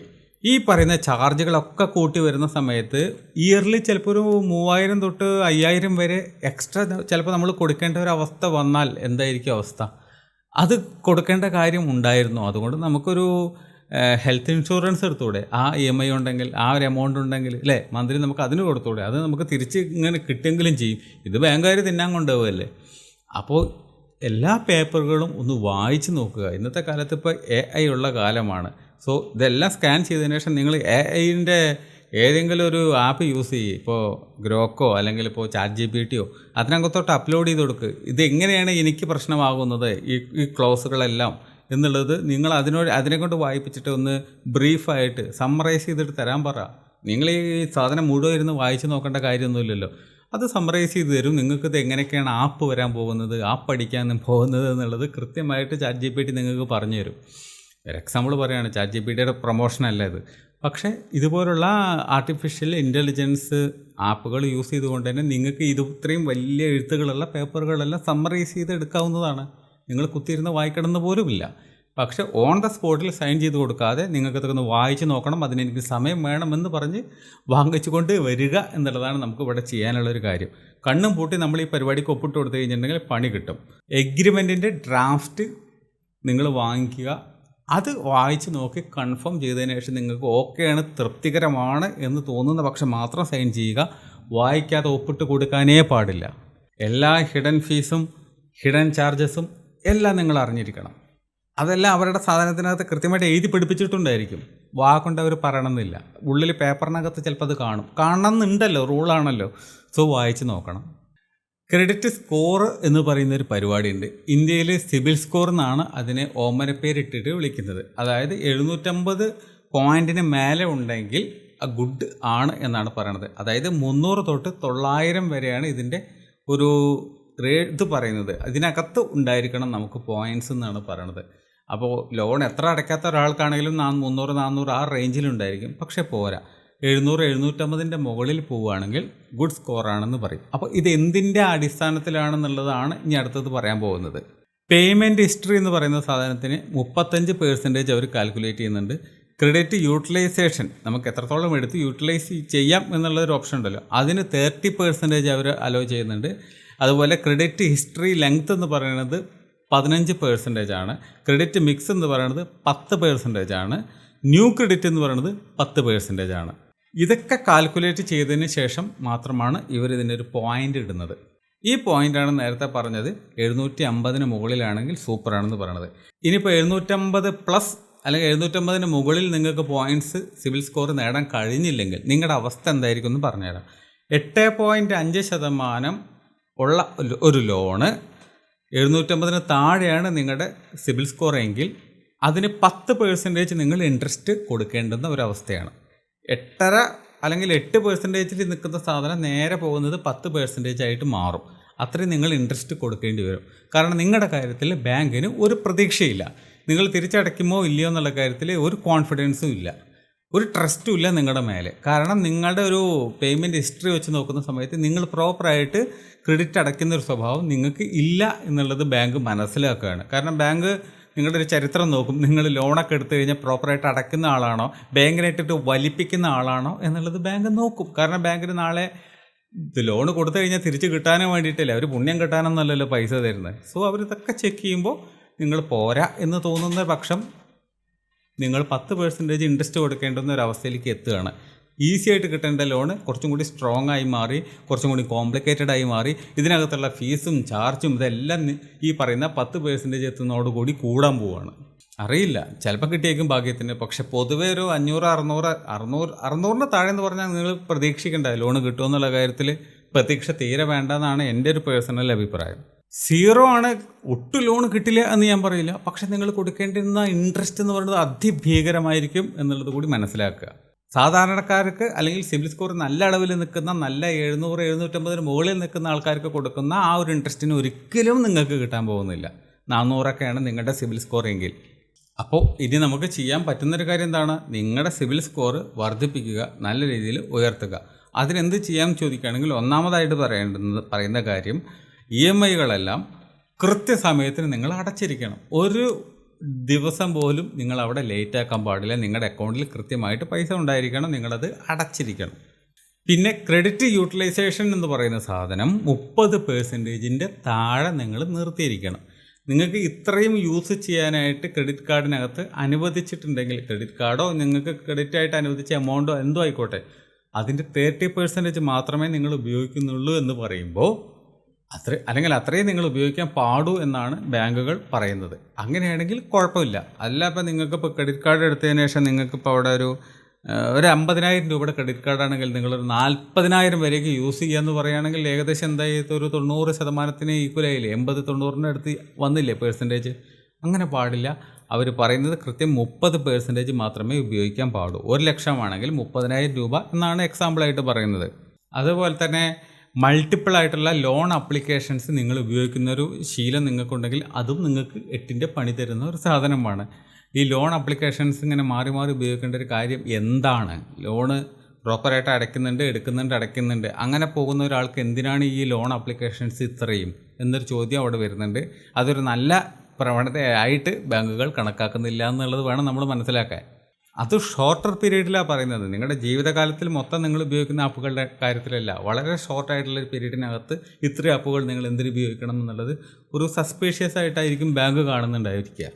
S1: ഈ പറയുന്ന ചാർജുകളൊക്കെ കൂട്ടി വരുന്ന സമയത്ത് ഇയർലി ചിലപ്പോൾ ഒരു 3,000 തൊട്ട് 5,000 വരെ എക്സ്ട്രാ ചിലപ്പോൾ നമ്മൾ കൊടുക്കേണ്ട ഒരു അവസ്ഥ വന്നാൽ എന്തായിരിക്കും അവസ്ഥ? അത് കൊടുക്കേണ്ട കാര്യം ഉണ്ടായിരുന്നു. അതുകൊണ്ട് നമുക്കൊരു ഹെൽത്ത് ഇൻഷുറൻസ് എടുത്തൂടെ? ആ EMI ഉണ്ടെങ്കിൽ, ആ ഒരു എമൗണ്ട് ഉണ്ടെങ്കിൽ അല്ലേ, മന്ത്ലി നമുക്ക് അതിന് കൊടുത്തൂടെ? അത് നമുക്ക് തിരിച്ച് ഇങ്ങനെ കിട്ടിയെങ്കിലും ചെയ്യും. ഇത് ബാങ്കുകാർ തിന്നാൻ കൊണ്ടുപോകുമല്ലേ. അപ്പോൾ എല്ലാ പേപ്പറുകളും ഒന്ന് വായിച്ച് നോക്കുക. ഇന്നത്തെ കാലത്ത് ഇപ്പോൾ AI ഉള്ള കാലമാണ്. സോ ഇതെല്ലാം സ്കാൻ ചെയ്തതിന് ശേഷം നിങ്ങൾ AIൻ്റെ ഏതെങ്കിലും ഒരു ആപ്പ് യൂസ് ചെയ്യും. ഇപ്പോൾ ഗ്രോക്കോ അല്ലെങ്കിൽ ഇപ്പോൾ ChatGPTയോ അതിനകത്തോട്ട് അപ്ലോഡ് ചെയ്ത് കൊടുക്കുക. ഇതെങ്ങനെയാണ് എനിക്ക് പ്രശ്നമാകുന്നത് ഈ ക്ലോസുകളെല്ലാം എന്നുള്ളത് നിങ്ങൾ അതിനെക്കൊണ്ട് വായിപ്പിച്ചിട്ട് ഒന്ന് ബ്രീഫായിട്ട് സമ്മറൈസ് ചെയ്തിട്ട് തരാൻ പറ. നിങ്ങൾ ഈ സാധനം മുഴുവൻ ഇരുന്ന് വായിച്ച് നോക്കേണ്ട കാര്യമൊന്നുമില്ലല്ലോ. അത് സമ്മറൈസ് ചെയ്ത് തരും. നിങ്ങൾക്കിത് എങ്ങനെയൊക്കെയാണ് ആപ്പ് വരാൻ പോകുന്നത്, ആപ്പ് പഠിക്കാൻ പോകുന്നത് എന്നുള്ളത് കൃത്യമായിട്ട് ChatGPT നിങ്ങൾക്ക് പറഞ്ഞു തരും. ഒരു എക്സാമ്പിൾ പറയുകയാണ്, ChatGPTയുടെ പ്രൊമോഷനല്ല ഇത്. പക്ഷേ ഇതുപോലുള്ള ആർട്ടിഫിഷ്യൽ ഇൻ്റലിജൻസ് ആപ്പുകൾ യൂസ് ചെയ്തുകൊണ്ട് തന്നെ നിങ്ങൾക്ക് ഇത്രയും വലിയ എഴുത്തുകളുള്ള പേപ്പറുകളെല്ലാം സമ്മറൈസ് ചെയ്ത് എടുക്കാവുന്നതാണ്. നിങ്ങൾ കുത്തിയിരുന്ന് വായിക്കണമെന്ന് പോലുമില്ല. പക്ഷേ ഓൺ ദ സ്പോട്ടിൽ സൈൻ ചെയ്ത് കൊടുക്കാതെ നിങ്ങൾക്കതൊന്ന് വായിച്ച് നോക്കണം, അതിനെനിക്ക് സമയം വേണമെന്ന് പറഞ്ഞ് വാങ്ങിച്ചുകൊണ്ട് വരിക എന്നുള്ളതാണ് നമുക്ക് ഇവിടെ ചെയ്യാനുള്ളൊരു കാര്യം. കണ്ണും പൂട്ടി നമ്മൾ ഈ പരിപാടിക്ക് ഒപ്പിട്ട് കൊടുത്തു കഴിഞ്ഞിട്ടുണ്ടെങ്കിൽ പണി കിട്ടും. എഗ്രിമെൻറ്റിൻ്റെ ഡ്രാഫ്റ്റ് നിങ്ങൾ വാങ്ങിക്കുക. അത് വായിച്ച് നോക്കി കൺഫേം ചെയ്തതിന് ശേഷം നിങ്ങൾക്ക് ഓക്കെയാണ്, തൃപ്തികരമാണ് എന്ന് തോന്നുന്ന പക്ഷം മാത്രം സൈൻ ചെയ്യുക. വായിക്കാതെ ഒപ്പിട്ട് കൊടുക്കാനേ പാടില്ല. എല്ലാ ഹിഡൻ ഫീസും ഹിഡൻ ചാർജസും എല്ലാം നിങ്ങൾ അറിഞ്ഞിരിക്കണം. അതെല്ലാം അവരുടെ സാധനത്തിനകത്ത് കൃത്യമായിട്ട് എഴുതി പിടിപ്പിച്ചിട്ടുണ്ടായിരിക്കും. കൊണ്ട് അവർ പറയണമെന്നില്ല. ഉള്ളിൽ പേപ്പറിനകത്ത് ചിലപ്പോൾ അത് കാണണമെന്നുണ്ടല്ലോ, റൂളാണല്ലോ. സോ വായിച്ച് നോക്കണം. ക്രെഡിറ്റ് സ്കോർ എന്ന് പറയുന്നൊരു പരിപാടിയുണ്ട്. ഇന്ത്യയിൽ സിബിൽ സ്കോർ എന്നാണ് അതിനെ ഓമനപ്പേരിട്ടിട്ട് വിളിക്കുന്നത്. അതായത് 750 പോയിൻറ്റിന് മേലെ ഉണ്ടെങ്കിൽ ഗുഡ് ആണ് എന്നാണ് പറയണത്. അതായത് 300 തൊട്ട് 900 വരെയാണ് ഇതിൻ്റെ ഒരു ഇത് പറയുന്നത്. ഇതിനകത്ത് ഉണ്ടായിരിക്കണം നമുക്ക് പോയിൻറ്റ്സ് എന്നാണ് പറയണത്. അപ്പോൾ ലോൺ എത്ര അടയ്ക്കാത്ത ഒരാൾക്കാണെങ്കിലും 300 400 ആ റേഞ്ചിലുണ്ടായിരിക്കും. പക്ഷേ പോരാ, 700 750 മുകളിൽ പോവുകയാണെങ്കിൽ ഗുഡ് സ്കോറാണെന്ന് പറയും. അപ്പോൾ ഇത് എന്തിൻ്റെ അടിസ്ഥാനത്തിലാണെന്നുള്ളതാണ് ഇനി അടുത്തത് പറയാൻ പോകുന്നത്. പേയ്മെൻറ്റ് ഹിസ്റ്ററി എന്ന് പറയുന്ന സാധനത്തിന് 35% അവർ കാൽക്കുലേറ്റ് ചെയ്യുന്നുണ്ട്. ക്രെഡിറ്റ് യൂട്ടിലൈസേഷൻ, നമുക്ക് എത്രത്തോളം എടുത്ത് യൂട്ടിലൈസ് ചെയ്യാം എന്നുള്ളൊരു ഓപ്ഷൻ ഉണ്ടല്ലോ, അതിന് 30% അവർ അലോ ചെയ്യുന്നുണ്ട്. അതുപോലെ ക്രെഡിറ്റ് ഹിസ്റ്ററി ലെങ്ത് എന്ന് പറയുന്നത് 15% ആണ്. ക്രെഡിറ്റ് മിക്സ് എന്ന് പറയുന്നത് 10% ആണ്. ന്യൂ ക്രെഡിറ്റ് എന്ന് പറയുന്നത് 10% ആണ്. ഇതൊക്കെ കാൽക്കുലേറ്റ് ചെയ്തതിന് ശേഷം മാത്രമാണ് ഇവർ ഇതിൻ്റെ ഒരു പോയിൻ്റ് ഇടുന്നത്. ഈ പോയിൻ്റാണ് നേരത്തെ പറഞ്ഞത് 750 മുകളിലാണെങ്കിൽ സൂപ്പറാണെന്ന് പറയണത്. ഇനിയിപ്പോൾ 750 പ്ലസ് അല്ലെങ്കിൽ 750 മുകളിൽ നിങ്ങൾക്ക് പോയിൻറ്റ്സ് സിവിൽ സ്കോർ നേടാൻ കഴിഞ്ഞില്ലെങ്കിൽ നിങ്ങളുടെ അവസ്ഥ എന്തായിരിക്കും എന്ന് പറഞ്ഞുതരാം. 8.5% ഉള്ള ഒരു ലോണ് 750 താഴെയാണ് നിങ്ങളുടെ സിവിൽ സ്കോർ എങ്കിൽ അതിന് 10% നിങ്ങൾ ഇൻട്രസ്റ്റ് കൊടുക്കേണ്ടുന്ന ഒരവസ്ഥയാണ്. 8.5 അല്ലെങ്കിൽ 8% നിൽക്കുന്ന സാധനം നേരെ പോകുന്നത് 10% ആയിട്ട് മാറും. അത്രയും നിങ്ങൾ ഇൻട്രസ്റ്റ് കൊടുക്കേണ്ടി വരും. കാരണം നിങ്ങളുടെ കാര്യത്തിൽ ബാങ്കിന് ഒരു പ്രതീക്ഷയില്ല. നിങ്ങൾ തിരിച്ചടയ്ക്കുമോ ഇല്ലയോ എന്നുള്ള കാര്യത്തിൽ ഒരു കോൺഫിഡൻസും ഇല്ല, ഒരു ട്രസ്റ്റും ഇല്ല നിങ്ങളുടെ മേലെ. കാരണം നിങ്ങളുടെ ഒരു പേയ്മെൻറ്റ് ഹിസ്റ്ററി വെച്ച് നോക്കുന്ന സമയത്ത് നിങ്ങൾ പ്രോപ്പറായിട്ട് ക്രെഡിറ്റ് അടയ്ക്കുന്ന ഒരു സ്വഭാവം നിങ്ങൾക്ക് ഇല്ല എന്നുള്ളത് ബാങ്ക് മനസ്സിലാക്കുകയാണ്. കാരണം ബാങ്ക് നിങ്ങളുടെ ഒരു ചരിത്രം നോക്കും. നിങ്ങൾ ലോണൊക്കെ എടുത്തു കഴിഞ്ഞാൽ പ്രോപ്പറായിട്ട് അടയ്ക്കുന്ന ആളാണോ, ബാങ്കിനായിട്ടിട്ട് വലിപ്പിക്കുന്ന ആളാണോ എന്നുള്ളത് ബാങ്ക് നോക്കും. കാരണം ബാങ്കിന് നാളെ ഇത് ലോൺ കൊടുത്തു കഴിഞ്ഞാൽ തിരിച്ച് കിട്ടാനും വേണ്ടിയിട്ടല്ലേ, അവർ പുണ്യം കിട്ടാനൊന്നുമല്ലല്ലോ പൈസ തരുന്നത്. സോ അവരിതൊക്കെ ചെക്ക് ചെയ്യുമ്പോൾ നിങ്ങൾ പോരാ എന്ന് തോന്നുന്ന പക്ഷം നിങ്ങൾ 10% ഇൻട്രസ്റ്റ് കൊടുക്കേണ്ടുന്ന ഒരു അവസ്ഥയിലേക്ക് എത്തുകയാണ്. ഈസി ആയിട്ട് കിട്ടേണ്ട ലോണ് കുറച്ചും കൂടി സ്ട്രോങ് ആയി മാറി, കുറച്ചും കൂടി കോംപ്ലിക്കേറ്റഡ് ആയി മാറി. ഇതിനകത്തുള്ള ഫീസും ചാർജും ഇതെല്ലാം ഈ പറയുന്ന 10% എത്തുന്നതോടുകൂടി കൂടാൻ പോവുകയാണ്. അറിയില്ല, ചിലപ്പോൾ കിട്ടിയേക്കും ഭാഗ്യത്തിന്. പക്ഷെ പൊതുവേ ഒരു 500 600 താഴെ എന്ന് പറഞ്ഞാൽ നിങ്ങൾ പ്രതീക്ഷിക്കേണ്ട ലോണ് കിട്ടുമെന്നുള്ള കാര്യത്തിൽ പ്രതീക്ഷ തീരെ വേണ്ടെന്നാണ് എൻ്റെ ഒരു പേഴ്സണൽ അഭിപ്രായം. 0 ആണ്, ഒട്ടും ലോൺ കിട്ടില്ല എന്ന് ഞാൻ പറയില്ല. പക്ഷെ നിങ്ങൾ കൊടുക്കേണ്ടിരുന്ന ഇൻട്രസ്റ്റ് എന്ന് പറയുന്നത് അതിഭീകരമായിരിക്കും എന്നുള്ളത് കൂടി മനസ്സിലാക്കുക. സാധാരണക്കാർക്ക് അല്ലെങ്കിൽ സിവിൽ സ്കോർ നല്ല അളവിൽ നിൽക്കുന്ന നല്ല 700 750 മുകളിൽ നിൽക്കുന്ന ആൾക്കാർക്ക് കൊടുക്കുന്ന ആ ഒരു ഇൻട്രസ്റ്റിന് ഒരിക്കലും നിങ്ങൾക്ക് കിട്ടാൻ പോകുന്നില്ല. 400 നിങ്ങളുടെ സിവിൽ സ്കോർ എങ്കിൽ. അപ്പോൾ ഇനി നമുക്ക് ചെയ്യാൻ പറ്റുന്നൊരു കാര്യം എന്താണ്? നിങ്ങളുടെ സിവിൽ സ്കോർ വർദ്ധിപ്പിക്കുക, നല്ല രീതിയിൽ ഉയർത്തുക. അതിനെന്ത് ചെയ്യാമെന്ന് ചോദിക്കുകയാണെങ്കിൽ ഒന്നാമതായിട്ട് പറയുന്ന കാര്യം EMIകളെല്ലാം കൃത്യസമയത്തിന് നിങ്ങൾ അടച്ചിരിക്കണം. ഒരു ദിവസം പോലും നിങ്ങൾ അവിടെ ലേറ്റ് ആക്കാൻ പാടില്ല. നിങ്ങളുടെ അക്കൗണ്ടിൽ കൃത്യമായിട്ട് പൈസ ഉണ്ടായിരിക്കണം, നിങ്ങളത് അടച്ചിരിക്കണം. പിന്നെ ക്രെഡിറ്റ് യൂട്ടിലൈസേഷൻ എന്ന് പറയുന്ന സാധനം 30% താഴെ നിങ്ങൾ നിർത്തിയിരിക്കണം. നിങ്ങൾക്ക് ഇത്രയും യൂസ് ചെയ്യാനായിട്ട് ക്രെഡിറ്റ് കാർഡിനകത്ത് അനുവദിച്ചിട്ടുണ്ടെങ്കിൽ, ക്രെഡിറ്റ് കാർഡോ നിങ്ങൾക്ക് ക്രെഡിറ്റായിട്ട് അനുവദിച്ച എമൗണ്ടോ എന്തോ ആയിക്കോട്ടെ, അതിൻ്റെ 30% മാത്രമേ നിങ്ങൾ ഉപയോഗിക്കുന്നുള്ളൂ എന്ന് പറയുമ്പോൾ അല്ലെങ്കിൽ അത്രയും നിങ്ങൾ ഉപയോഗിക്കാൻ പാടൂ എന്നാണ് ബാങ്കുകൾ പറയുന്നത്. അങ്ങനെയാണെങ്കിൽ കുഴപ്പമില്ല. അല്ല, ഇപ്പോൾ നിങ്ങൾക്കിപ്പോൾ ക്രെഡിറ്റ് കാർഡ് എടുത്തതിന് ശേഷം നിങ്ങൾക്കിപ്പോൾ അവിടെ ഒരു 50,000 രൂപയുടെ ക്രെഡിറ്റ് കാർഡാണെങ്കിൽ നിങ്ങളൊരു 40,000 വരെയൊക്കെ യൂസ് ചെയ്യുകയെന്ന് പറയുകയാണെങ്കിൽ ഏകദേശം എന്തായി, ഒരു 90% ഈക്വലായില്ലേ, 80-90 അടുത്ത് വന്നില്ലേ പെർസെൻറ്റേജ്. അങ്ങനെ പാടില്ല. അവർ പറയുന്നത് കൃത്യം 30% മാത്രമേ ഉപയോഗിക്കാൻ പാടൂ. 1,00,000 ആണെങ്കിൽ 30,000 രൂപ എന്നാണ് എക്സാമ്പിളായിട്ട് പറയുന്നത്. അതുപോലെ തന്നെ മൾട്ടിപ്പിൾ ആയിട്ടുള്ള ലോൺ അപ്ലിക്കേഷൻസ് നിങ്ങൾ ഉപയോഗിക്കുന്നൊരു ശീലം നിങ്ങൾക്കുണ്ടെങ്കിൽ അതും നിങ്ങൾക്ക് 8ൻ്റെ പണി തരുന്ന ഒരു സാധനമാണ്. ഈ ലോൺ അപ്ലിക്കേഷൻസ് ഇങ്ങനെ മാറി മാറി ഉപയോഗിക്കേണ്ട ഒരു കാര്യം എന്താണ്? ലോണ് പ്രോപ്പറായിട്ട് അടയ്ക്കുന്നുണ്ട്. അങ്ങനെ പോകുന്ന ഒരാൾക്ക് എന്തിനാണ് ഈ ലോൺ അപ്ലിക്കേഷൻസ് ഇത്രയും എന്നൊരു ചോദ്യം അവിടെ വരുന്നുണ്ട്. അതൊരു നല്ല പ്രവണതയായിട്ട് ബാങ്കുകൾ കണക്കാക്കുന്നില്ല എന്നുള്ളത് വേണം നമ്മൾ മനസ്സിലാക്കാൻ. അത് ഷോർട്ടർ പീരീഡിലാണ് പറയുന്നത്. നിങ്ങളുടെ ജീവിതകാലത്തിൽ മൊത്തം നിങ്ങൾ ഉപയോഗിക്കുന്ന ആപ്പുകളുടെ കാര്യത്തിലല്ല, വളരെ ഷോർട്ടായിട്ടുള്ളൊരു പീരീഡിനകത്ത് ഇത്രയും ആപ്പുകൾ നിങ്ങൾ എന്തിനു ഉപയോഗിക്കണം എന്നുള്ളത് ഒരു സസ്പീഷ്യസ് ആയിട്ടായിരിക്കും ബാങ്ക് കാണുന്നുണ്ടായിരിക്കുക.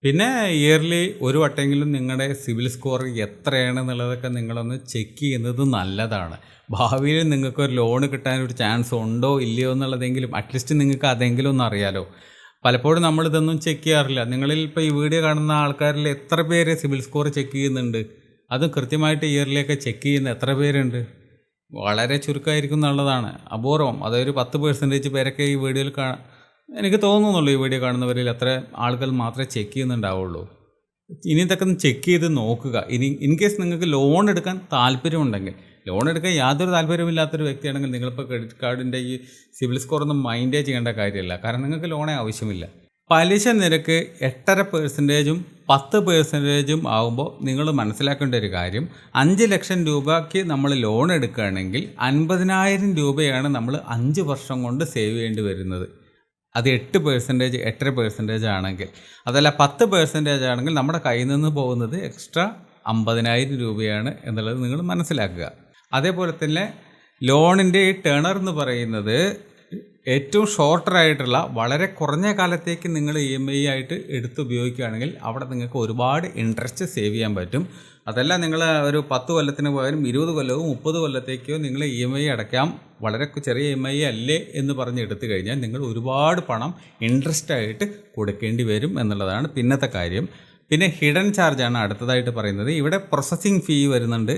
S1: പിന്നെ ഇയർലി ഒരു വട്ടെങ്കിലും നിങ്ങളുടെ സിവിൽ സ്കോർ എത്രയാണെന്നുള്ളതൊക്കെ നിങ്ങളൊന്ന് ചെക്ക് ചെയ്യുന്നത് നല്ലതാണ്. ഭാവിയിൽ നിങ്ങൾക്കൊരു ലോൺ കിട്ടാനൊരു ചാൻസ് ഉണ്ടോ ഇല്ലയോ എന്നുള്ളതെങ്കിലും അറ്റ്ലീസ്റ്റ് നിങ്ങൾക്ക് അതെങ്കിലും ഒന്ന് അറിയാലോ. പലപ്പോഴും നമ്മളിതൊന്നും ചെക്ക് ചെയ്യാറില്ല. നിങ്ങളിൽ ഇപ്പോൾ ഈ വീഡിയോ കാണുന്ന ആൾക്കാരിൽ എത്ര പേര് സിവിൽ സ്കോർ ചെക്ക് ചെയ്യുന്നുണ്ട്? അതും കൃത്യമായിട്ട് ഇയർലിയൊക്കെ ചെക്ക് ചെയ്യുന്ന എത്ര പേരുണ്ട്? വളരെ ചുരുക്കമായിരിക്കും എന്നുള്ളതാണ്, അപൂർവം. അതൊരു 10% പേരൊക്കെ ഈ വീഡിയോയിൽ എനിക്ക് തോന്നുന്നുള്ളൂ ഈ വീഡിയോ കാണുന്നവരിൽ അത്ര ആളുകൾ മാത്രമേ ചെക്ക് ചെയ്യുന്നുണ്ടാവുള്ളൂ. ഇനി ഇതൊക്കെ ഒന്ന് ചെക്ക് ചെയ്ത് നോക്കുക. ഇനി ഇൻ കേസ് നിങ്ങൾക്ക് ലോൺ എടുക്കാൻ താല്പര്യമുണ്ടെങ്കിൽ, ലോൺ എടുക്കാൻ യാതൊരു താല്പര്യമില്ലാത്തൊരു വ്യക്തിയാണെങ്കിൽ നിങ്ങളിപ്പോൾ ക്രെഡിറ്റ് കാർഡിൻ്റെ ഈ സിബിൽ സ്കോർ ഒന്നും മൈൻഡേ ചെയ്യേണ്ട കാര്യമില്ല. കാരണം നിങ്ങൾക്ക് ലോണേ ആവശ്യമില്ല. പലിശ നിരക്ക് 8.5%, 10% ആകുമ്പോൾ നിങ്ങൾ മനസ്സിലാക്കേണ്ട ഒരു കാര്യം, 5 ലക്ഷം രൂപയ്ക്ക് നമ്മൾ ലോൺ എടുക്കുകയാണെങ്കിൽ 50,000 രൂപയാണ് നമ്മൾ 5 വർഷം കൊണ്ട് സേവ് ചെയ്യേണ്ടി വരുന്നത്. അത് 8%, 8.5% ആണെങ്കിൽ. അതല്ല 10% ആണെങ്കിൽ നമ്മുടെ കയ്യിൽ നിന്ന് പോകുന്നത് എക്സ്ട്രാ 50,000 രൂപയാണ് എന്നുള്ളത് നിങ്ങൾ മനസ്സിലാക്കുക. അതേപോലെ തന്നെ ലോണിൻ്റെ ഈ ടേണർ എന്ന് പറയുന്നത് ഏറ്റവും ഷോർട്ടറായിട്ടുള്ള വളരെ കുറഞ്ഞ കാലത്തേക്ക് നിങ്ങൾ EMI ആയിട്ട് എടുത്ത് ഉപയോഗിക്കുകയാണെങ്കിൽ അവിടെ നിങ്ങൾക്ക് ഒരുപാട് ഇൻട്രസ്റ്റ് സേവ് ചെയ്യാൻ പറ്റും. അതല്ല നിങ്ങൾ ഒരു 10 കൊല്ലത്തിന് പകരം 20 കൊല്ലവും 30 കൊല്ലത്തേക്കോ നിങ്ങൾ EMI അടയ്ക്കാം, വളരെ ചെറിയ EMI അല്ലേ എന്ന് പറഞ്ഞ് എടുത്തു കഴിഞ്ഞാൽ നിങ്ങൾ ഒരുപാട് പണം ഇൻട്രസ്റ്റ് ആയിട്ട് കൊടുക്കേണ്ടി വരും എന്നുള്ളതാണ് പിന്നത്തെ കാര്യം. പിന്നെ ഹിഡൻ ചാർജാണ് അടുത്തതായിട്ട് പറയുന്നത്. ഇവിടെ പ്രോസസ്സിംഗ് ഫീ വരുന്നുണ്ട്,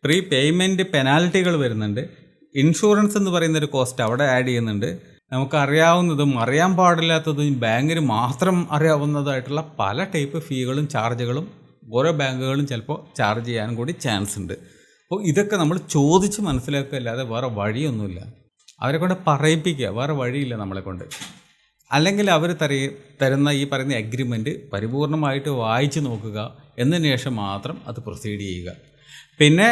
S1: പ്രീ പേയ്മെൻറ്റ് പെനാൽറ്റികൾ വരുന്നുണ്ട്, ഇൻഷുറൻസ് എന്ന് പറയുന്നൊരു കോസ്റ്റ് അവിടെ ആഡ് ചെയ്യുന്നുണ്ട്. നമുക്കറിയാവുന്നതും അറിയാൻ പാടില്ലാത്തതും ബാങ്കിന് മാത്രം അറിയാവുന്നതായിട്ടുള്ള പല ടൈപ്പ് ഫീകളും ചാർജുകളും ഓരോ ബാങ്കുകളും ചിലപ്പോൾ ചാർജ് ചെയ്യാനും കൂടി ചാൻസ് ഉണ്ട്. അപ്പോൾ ഇതൊക്കെ നമ്മൾ ചോദിച്ച് മനസ്സിലാക്കുക, അല്ലാതെ വേറെ വഴിയൊന്നുമില്ല. അവരെ കൊണ്ട് പറയിപ്പിക്കുക, വേറെ വഴിയില്ല നമ്മളെ കൊണ്ട്. അല്ലെങ്കിൽ അവർ തരുന്ന ഈ പറയുന്ന അഗ്രിമെൻറ്റ് പരിപൂർണമായിട്ട് വായിച്ച് നോക്കുക, എന്നതിന് ശേഷം മാത്രം അത് പ്രൊസീഡ് ചെയ്യുക. പിന്നെ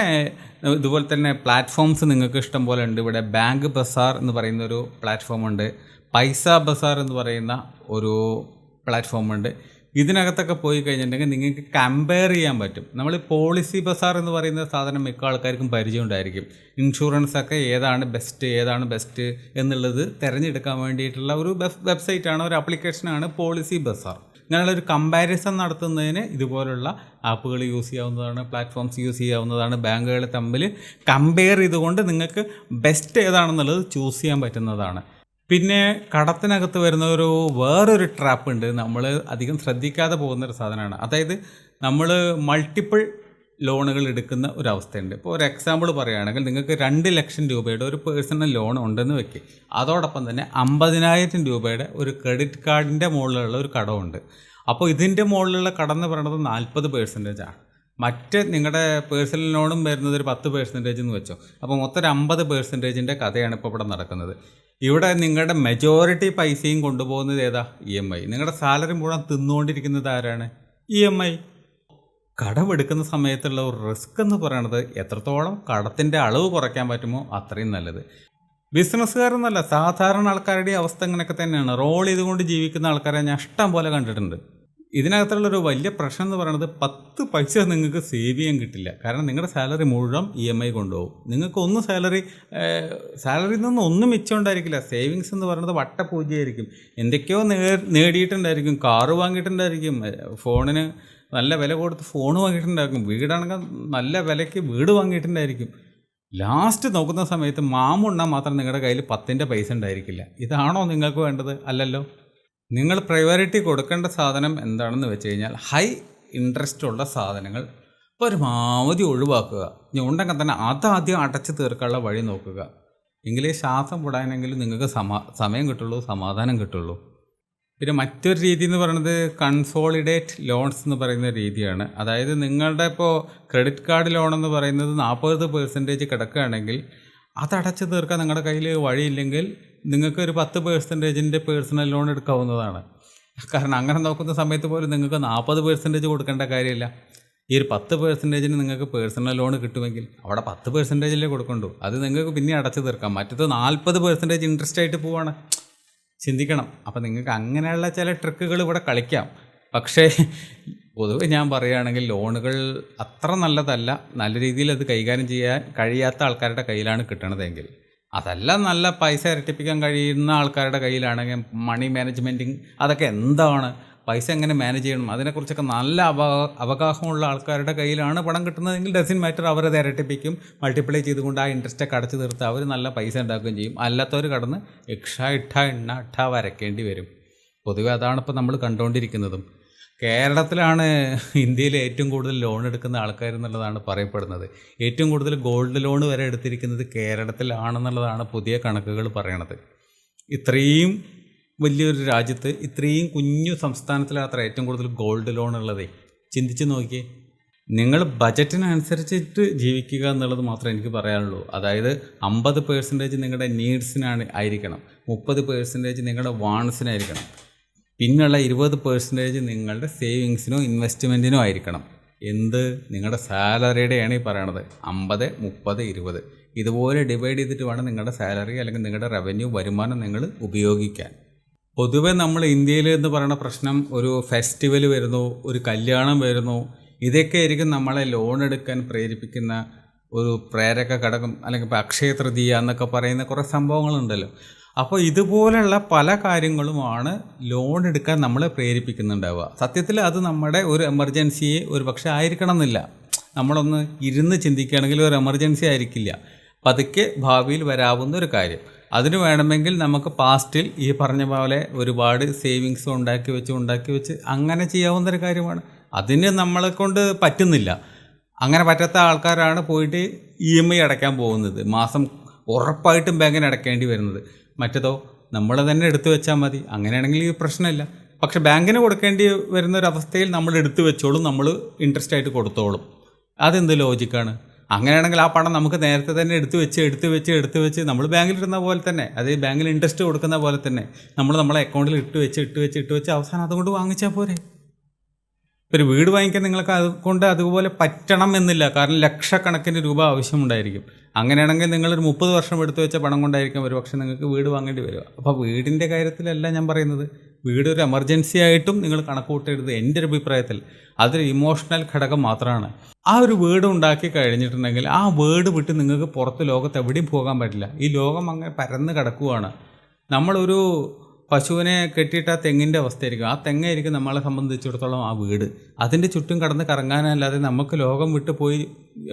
S1: ഇതുപോലെ തന്നെ പ്ലാറ്റ്ഫോംസ് നിങ്ങൾക്ക് ഇഷ്ടം പോലെ ഉണ്ട്. ഇവിടെ ബാങ്ക് ബസാർ എന്ന് പറയുന്നൊരു പ്ലാറ്റ്ഫോമുണ്ട്, പൈസ ബസാർ എന്ന് പറയുന്ന ഒരു പ്ലാറ്റ്ഫോമുണ്ട്. ഇതിനകത്തൊക്കെ പോയി കഴിഞ്ഞിട്ടുണ്ടെങ്കിൽ നിങ്ങൾക്ക് കമ്പയർ ചെയ്യാൻ പറ്റും. നമ്മൾ പോളിസി ബസാർ എന്ന് പറയുന്ന സാധനം മിക്ക ആൾക്കാർക്കും പരിചയം ഉണ്ടായിരിക്കും. ഇൻഷുറൻസൊക്കെ ഏതാണ് ബെസ്റ്റ് എന്നുള്ളത് തിരഞ്ഞെടുക്കാൻ വേണ്ടിയിട്ടുള്ള ഒരു വെബ്സൈറ്റാണ്, ഒരു ആപ്ലിക്കേഷനാണ് പോളിസി ബസാർ. ഇങ്ങനെയുള്ളൊരു കമ്പാരിസൺ നടത്തുന്നതിന് ഇതുപോലുള്ള ആപ്പുകൾ യൂസ് ചെയ്യാവുന്നതാണ്, പ്ലാറ്റ്ഫോംസ് യൂസ് ചെയ്യാവുന്നതാണ്. ബാങ്കുകൾ തമ്മിൽ കമ്പയർ ചെയ്തുകൊണ്ട് നിങ്ങൾക്ക് ബെസ്റ്റ് ഏതാണെന്നുള്ളത് ചൂസ് ചെയ്യാൻ പറ്റുന്നതാണ്. പിന്നെ കടത്തിനകത്ത് വരുന്ന വേറൊരു ട്രാപ്പ് ഉണ്ട്, നമ്മൾ അധികം ശ്രദ്ധിക്കാതെ പോകുന്നൊരു സാധനമാണ്. അതായത് നമ്മൾ മൾട്ടിപ്പിൾ ലോണുകൾ എടുക്കുന്ന ഒരവസ്ഥയുണ്ട്. ഇപ്പോൾ ഒരു എക്സാമ്പിൾ പറയുകയാണെങ്കിൽ നിങ്ങൾക്ക് 2 ലക്ഷം രൂപയുടെ ഒരു പേഴ്സണൽ ലോൺ ഉണ്ടെന്ന് വെക്കുക. അതോടൊപ്പം തന്നെ 50,000 രൂപയുടെ ഒരു ക്രെഡിറ്റ് കാർഡിൻ്റെ മുകളിലുള്ള ഒരു കടമുണ്ട്. അപ്പോൾ ഇതിൻ്റെ മുകളിലുള്ള കടം എന്ന് പറയുന്നത് 40% ആണ്. മറ്റ് നിങ്ങളുടെ പേഴ്സണൽ ലോണും വരുന്നത് ഒരു 10% എന്ന് വെച്ചോ. അപ്പോൾ മൊത്തം ഒരു 50%ൻ്റെ കഥയാണ് ഇപ്പോൾ ഇവിടെ നടക്കുന്നത്. ഇവിടെ നിങ്ങളുടെ മെജോറിറ്റി പൈസയും കൊണ്ടുപോകുന്നത് ഏതാ? EMI. നിങ്ങളുടെ സാലറി മുഴുവൻ തിന്നുകൊണ്ടിരിക്കുന്നത് ആരാണ്? EMI. കടമെടുക്കുന്ന സമയത്തുള്ള ഒരു റിസ്ക് എന്ന് പറയുന്നത് എത്രത്തോളം കടത്തിൻ്റെ അളവ് കുറയ്ക്കാൻ പറ്റുമോ അത്രയും നല്ലത്. ബിസിനസ്സുകാരെന്നല്ല, സാധാരണ ആൾക്കാരുടെ അവസ്ഥ ഇങ്ങനെയൊക്കെ തന്നെയാണ്. റോൾ ചെയ്തുകൊണ്ട് ജീവിക്കുന്ന ആൾക്കാരെ ഞാൻ ഇഷ്ടം പോലെ കണ്ടിട്ടുണ്ട്. ഇതിനകത്തുള്ളൊരു വലിയ പ്രശ്നം എന്ന് പറയുന്നത് 10 പൈസ നിങ്ങൾക്ക് സേവ് ചെയ്യാൻ കിട്ടില്ല. കാരണം നിങ്ങളുടെ സാലറി മുഴുവൻ EMI കൊണ്ടുപോകും. നിങ്ങൾക്കൊന്നും സാലറിയിൽ നിന്നും ഒന്നും മിച്ചമുണ്ടായിരിക്കില്ല. സേവിങ്സ് എന്ന് പറയുന്നത് വട്ടപൂജ്യമായിരിക്കും. എന്തൊക്കെയോ നേടിയിട്ടുണ്ടായിരിക്കും, കാറ് വാങ്ങിയിട്ടുണ്ടായിരിക്കും, ഫോണിന് നല്ല വില കൊടുത്ത് ഫോൺ വാങ്ങിയിട്ടുണ്ടായിരിക്കും, വീടാണെങ്കിൽ നല്ല വിലയ്ക്ക് വീട് വാങ്ങിയിട്ടുണ്ടായിരിക്കും. ലാസ്റ്റ് നോക്കുന്ന സമയത്ത് മാമുണ്ണാൻ മാത്രം നിങ്ങളുടെ കയ്യിൽ 10ൻ്റെ പൈസ ഉണ്ടായിരിക്കില്ല. ഇതാണോ നിങ്ങൾക്ക് വേണ്ടത്? അല്ലല്ലോ. നിങ്ങൾ പ്രയോറിറ്റി കൊടുക്കേണ്ട സാധനം എന്താണെന്ന് വെച്ച് കഴിഞ്ഞാൽ ഹൈ ഇൻട്രസ്റ്റ് ഉള്ള സാധനങ്ങൾ പരമാവധി ഒഴിവാക്കുക. ഇനി ഉണ്ടെങ്കിൽ തന്നെ അതാദ്യം അടച്ചു തീർക്കാനുള്ള വഴി നോക്കുക. എങ്കിലേ ശ്വാസം വിടാനെങ്കിലും നിങ്ങൾക്ക് സമയം കിട്ടുള്ളൂ, സമാധാനം കിട്ടുള്ളൂ. പിന്നെ മറ്റൊരു രീതി എന്ന് പറയുന്നത് കൺസോളിഡേറ്റ് ലോൺസ് എന്ന് പറയുന്ന രീതിയാണ്. അതായത് നിങ്ങളുടെ ഇപ്പോൾ ക്രെഡിറ്റ് കാർഡ് ലോൺ എന്ന് പറയുന്നത് 40% കിടക്കുകയാണെങ്കിൽ അതടച്ചു തീർക്കാൻ നിങ്ങളുടെ കയ്യിൽ വഴിയില്ലെങ്കിൽ നിങ്ങൾക്കൊരു 10%ൻ്റെ പേഴ്സണൽ ലോൺ എടുക്കാവുന്നതാണ്. കാരണം അങ്ങനെ നോക്കുന്ന സമയത്ത് പോലും നിങ്ങൾക്ക് 40% കൊടുക്കേണ്ട കാര്യമില്ല. ഈ ഒരു 10%-ന് നിങ്ങൾക്ക് പേഴ്സണൽ ലോൺ കിട്ടുമെങ്കിൽ അവിടെ 10%-ലേ കൊടുക്കണ്ടു. അത് നിങ്ങൾക്ക് പിന്നെ അടച്ചു തീർക്കാം. മറ്റത് 40% ഇൻട്രസ്റ്റ് ആയിട്ട് പോവാണ്. ചിന്തിക്കണം. അപ്പോൾ നിങ്ങൾക്ക് അങ്ങനെയുള്ള ചില ട്രിക്കുകൾ ഇവിടെ കളിക്കാം. പക്ഷേ പൊതുവെ ഞാൻ പറയുകയാണെങ്കിൽ ലോണുകൾ അത്ര നല്ലതല്ല. നല്ല രീതിയിൽ അത് കൈകാര്യം ചെയ്യാൻ കഴിയാത്ത ആൾക്കാരുടെ കയ്യിലാണ് കിട്ടണതെങ്കിൽ, അതല്ല നല്ല പൈസ ഇരട്ടിപ്പിക്കാൻ കഴിയുന്ന ആൾക്കാരുടെ കയ്യിലാണെങ്കിൽ മണി മാനേജ്മെൻറ്റിങ് അതൊക്കെ എന്താണ്, പൈസ എങ്ങനെ മാനേജ് ചെയ്യണം, അതിനെക്കുറിച്ചൊക്കെ നല്ല അവഗാഹമുള്ള ആൾക്കാരുടെ കയ്യിലാണ് പണം കിട്ടുന്നതെങ്കിൽ ഡസൻ മാറ്റർ, അവരത് ഇരട്ടിപ്പിക്കും, മൾട്ടിപ്ലൈ ചെയ്തുകൊണ്ട് ആ ഇൻട്രസ്റ്റൊക്കെ അടച്ചു തീർത്ത് അവർ നല്ല പൈസ ഉണ്ടാക്കുകയും ചെയ്യും. അല്ലാത്തവർ കടന്ന് എണ്ണ വരയ്ക്കേണ്ടി വരും. പൊതുവെ അതാണ് ഇപ്പോൾ നമ്മൾ കണ്ടുകൊണ്ടിരിക്കുന്നതും. കേരളത്തിലാണ് ഇന്ത്യയിൽ ഏറ്റവും കൂടുതൽ ലോൺ എടുക്കുന്ന ആൾക്കാരെന്നുള്ളതാണ് പറയപ്പെടുന്നത്. ഏറ്റവും കൂടുതൽ ഗോൾഡ് ലോൺ വരെ എടുത്തിരിക്കുന്നത് കേരളത്തിലാണെന്നുള്ളതാണ് പുതിയ കണക്കുകൾ പറയണത്. ഇത്രയും വലിയൊരു രാജ്യത്ത് ഇത്രയും കുഞ്ഞു സംസ്ഥാനത്തിലാണ് അത്ര ഏറ്റവും കൂടുതൽ ഗോൾഡ് ലോൺ ഉള്ളത്. ചിന്തിച്ച് നോക്കിയേ. നിങ്ങൾ ബജറ്റിനനുസരിച്ചിട്ട് ജീവിക്കുക എന്നുള്ളത് മാത്രമേ എനിക്ക് പറയാനുള്ളൂ. അതായത് 50% നിങ്ങളുടെ നീഡ്സിനാണ് ആയിരിക്കണം, 30% നിങ്ങളുടെ വാൺസിനായിരിക്കണം, പിന്നുള്ള 20% നിങ്ങളുടെ സേവിങ്സിനോ ഇൻവെസ്റ്റ്മെൻറ്റിനോ ആയിരിക്കണം. നിങ്ങളുടെ സാലറിയുടെയാണ് ഈ പറയണത്. 50, 30, 20 ഇതുപോലെ ഡിവൈഡ് ചെയ്തിട്ട് വേണം നിങ്ങളുടെ സാലറി അല്ലെങ്കിൽ നിങ്ങളുടെ റവന്യൂ വരുമാനം നിങ്ങൾ ഉപയോഗിക്കാൻ. പൊതുവെ നമ്മൾ ഇന്ത്യയിൽ എന്ന് പറയുന്ന പ്രശ്നം, ഒരു ഫെസ്റ്റിവൽ വരുന്നു, ഒരു കല്യാണം വരുന്നു, ഇതൊക്കെ ആയിരിക്കും നമ്മളെ ലോൺ എടുക്കാൻ പ്രേരിപ്പിക്കുന്ന ഒരു പ്രേരക ഘടകം. അല്ലെങ്കിൽ ഇപ്പോൾ അക്ഷയ തൃതീയ എന്നൊക്കെ പറയുന്ന കുറേ സംഭവങ്ങളുണ്ടല്ലോ. അപ്പോൾ ഇതുപോലുള്ള പല കാര്യങ്ങളുമാണ് ലോൺ എടുക്കാൻ നമ്മളെ പ്രേരിപ്പിക്കുന്നുണ്ടാവുക. സത്യത്തിൽ അത് നമ്മുടെ ഒരു എമർജൻസിയെ ഒരു പക്ഷേ ആയിരിക്കണം എന്നില്ല. നമ്മളൊന്ന് ഇരുന്ന് ചിന്തിക്കുകയാണെങ്കിൽ ഒരു എമർജൻസി ആയിരിക്കില്ല, പതുക്കെ ഭാവിയിൽ വരാവുന്ന ഒരു കാര്യം. അതിന് വേണമെങ്കിൽ നമുക്ക് പാസ്റ്റിൽ ഈ പറഞ്ഞ പോലെ ഒരുപാട് സേവിങ്സ് ഉണ്ടാക്കി വെച്ച് അങ്ങനെ ചെയ്യാവുന്നൊരു കാര്യമാണ്. അതിന് നമ്മളെ കൊണ്ട് പറ്റുന്നില്ല. അങ്ങനെ പറ്റാത്ത ആൾക്കാരാണ് പോയിട്ട് EMI അടയ്ക്കാൻ പോകുന്നത്, മാസം ഉറപ്പായിട്ടും ബാങ്കിന് അടയ്ക്കേണ്ടി വരുന്നത്. മറ്റേതോ നമ്മൾ തന്നെ എടുത്തു വെച്ചാൽ മതി, അങ്ങനെയാണെങ്കിൽ ഈ പ്രശ്നമില്ല. പക്ഷെ ബാങ്കിന് കൊടുക്കേണ്ടി വരുന്നൊരവസ്ഥയിൽ നമ്മൾ എടുത്തു വെച്ചോളും, നമ്മൾ ഇൻട്രസ്റ്റ് ആയിട്ട് കൊടുത്തോളും. അതെന്ത് ലോജിക്കാണ്? അങ്ങനെയാണെങ്കിൽ ആ പണം നമുക്ക് നേരത്തെ തന്നെ എടുത്തു വെച്ച് നമ്മൾ ബാങ്കിലിരുന്ന പോലെ തന്നെ, അത് ബാങ്കിൽ ഇൻട്രസ്റ്റ് കൊടുക്കുന്ന പോലെ തന്നെ നമ്മൾ നമ്മളെ അക്കൗണ്ടിൽ ഇട്ട് വെച്ച് അവസാനം അതുകൊണ്ട് വാങ്ങിച്ചാൽ പോരെ. ഒരു വീട് വാങ്ങിക്കാൻ നിങ്ങൾക്ക് അതുകൊണ്ട് അതുപോലെ പറ്റണം എന്നില്ല. കാരണം ലക്ഷക്കണക്കിന് രൂപ ആവശ്യമുണ്ടായിരിക്കും. അങ്ങനെയാണെങ്കിൽ നിങ്ങളൊരു 30 വർഷം എടുത്തു വെച്ച പണം കൊണ്ടായിരിക്കും ഒരു പക്ഷേ നിങ്ങൾക്ക് വീട് വാങ്ങേണ്ടി വരിക. അപ്പോൾ വീടിൻ്റെ കാര്യത്തിലല്ല ഞാൻ പറയുന്നത്, വീട് ഒരു എമർജൻസി ആയിട്ടും നിങ്ങൾ കണക്ക് കൂട്ടരുത്. എൻ്റെ ഒരു അഭിപ്രായത്തിൽ അതൊരു ഇമോഷണൽ ഘടകം മാത്രമാണ്. ആ ഒരു വീട് ഉണ്ടാക്കി കഴിഞ്ഞിട്ടുണ്ടെങ്കിൽ ആ വീട് വിട്ട് നിങ്ങൾക്ക് പുറത്ത് ലോകത്ത് എവിടെയും പോകാൻ പറ്റില്ല. ഈ ലോകം അങ്ങനെ പരന്ന് കിടക്കുകയാണ്. നമ്മളൊരു പശുവിനെ കെട്ടിയിട്ട് ആ തെങ്ങിൻ്റെ അവസ്ഥയായിരിക്കും, ആ തെങ്ങായിരിക്കും നമ്മളെ സംബന്ധിച്ചിടത്തോളം ആ വീട്. അതിൻ്റെ ചുറ്റും കടന്ന് കറങ്ങാനല്ലാതെ നമുക്ക് ലോകം വിട്ട് പോയി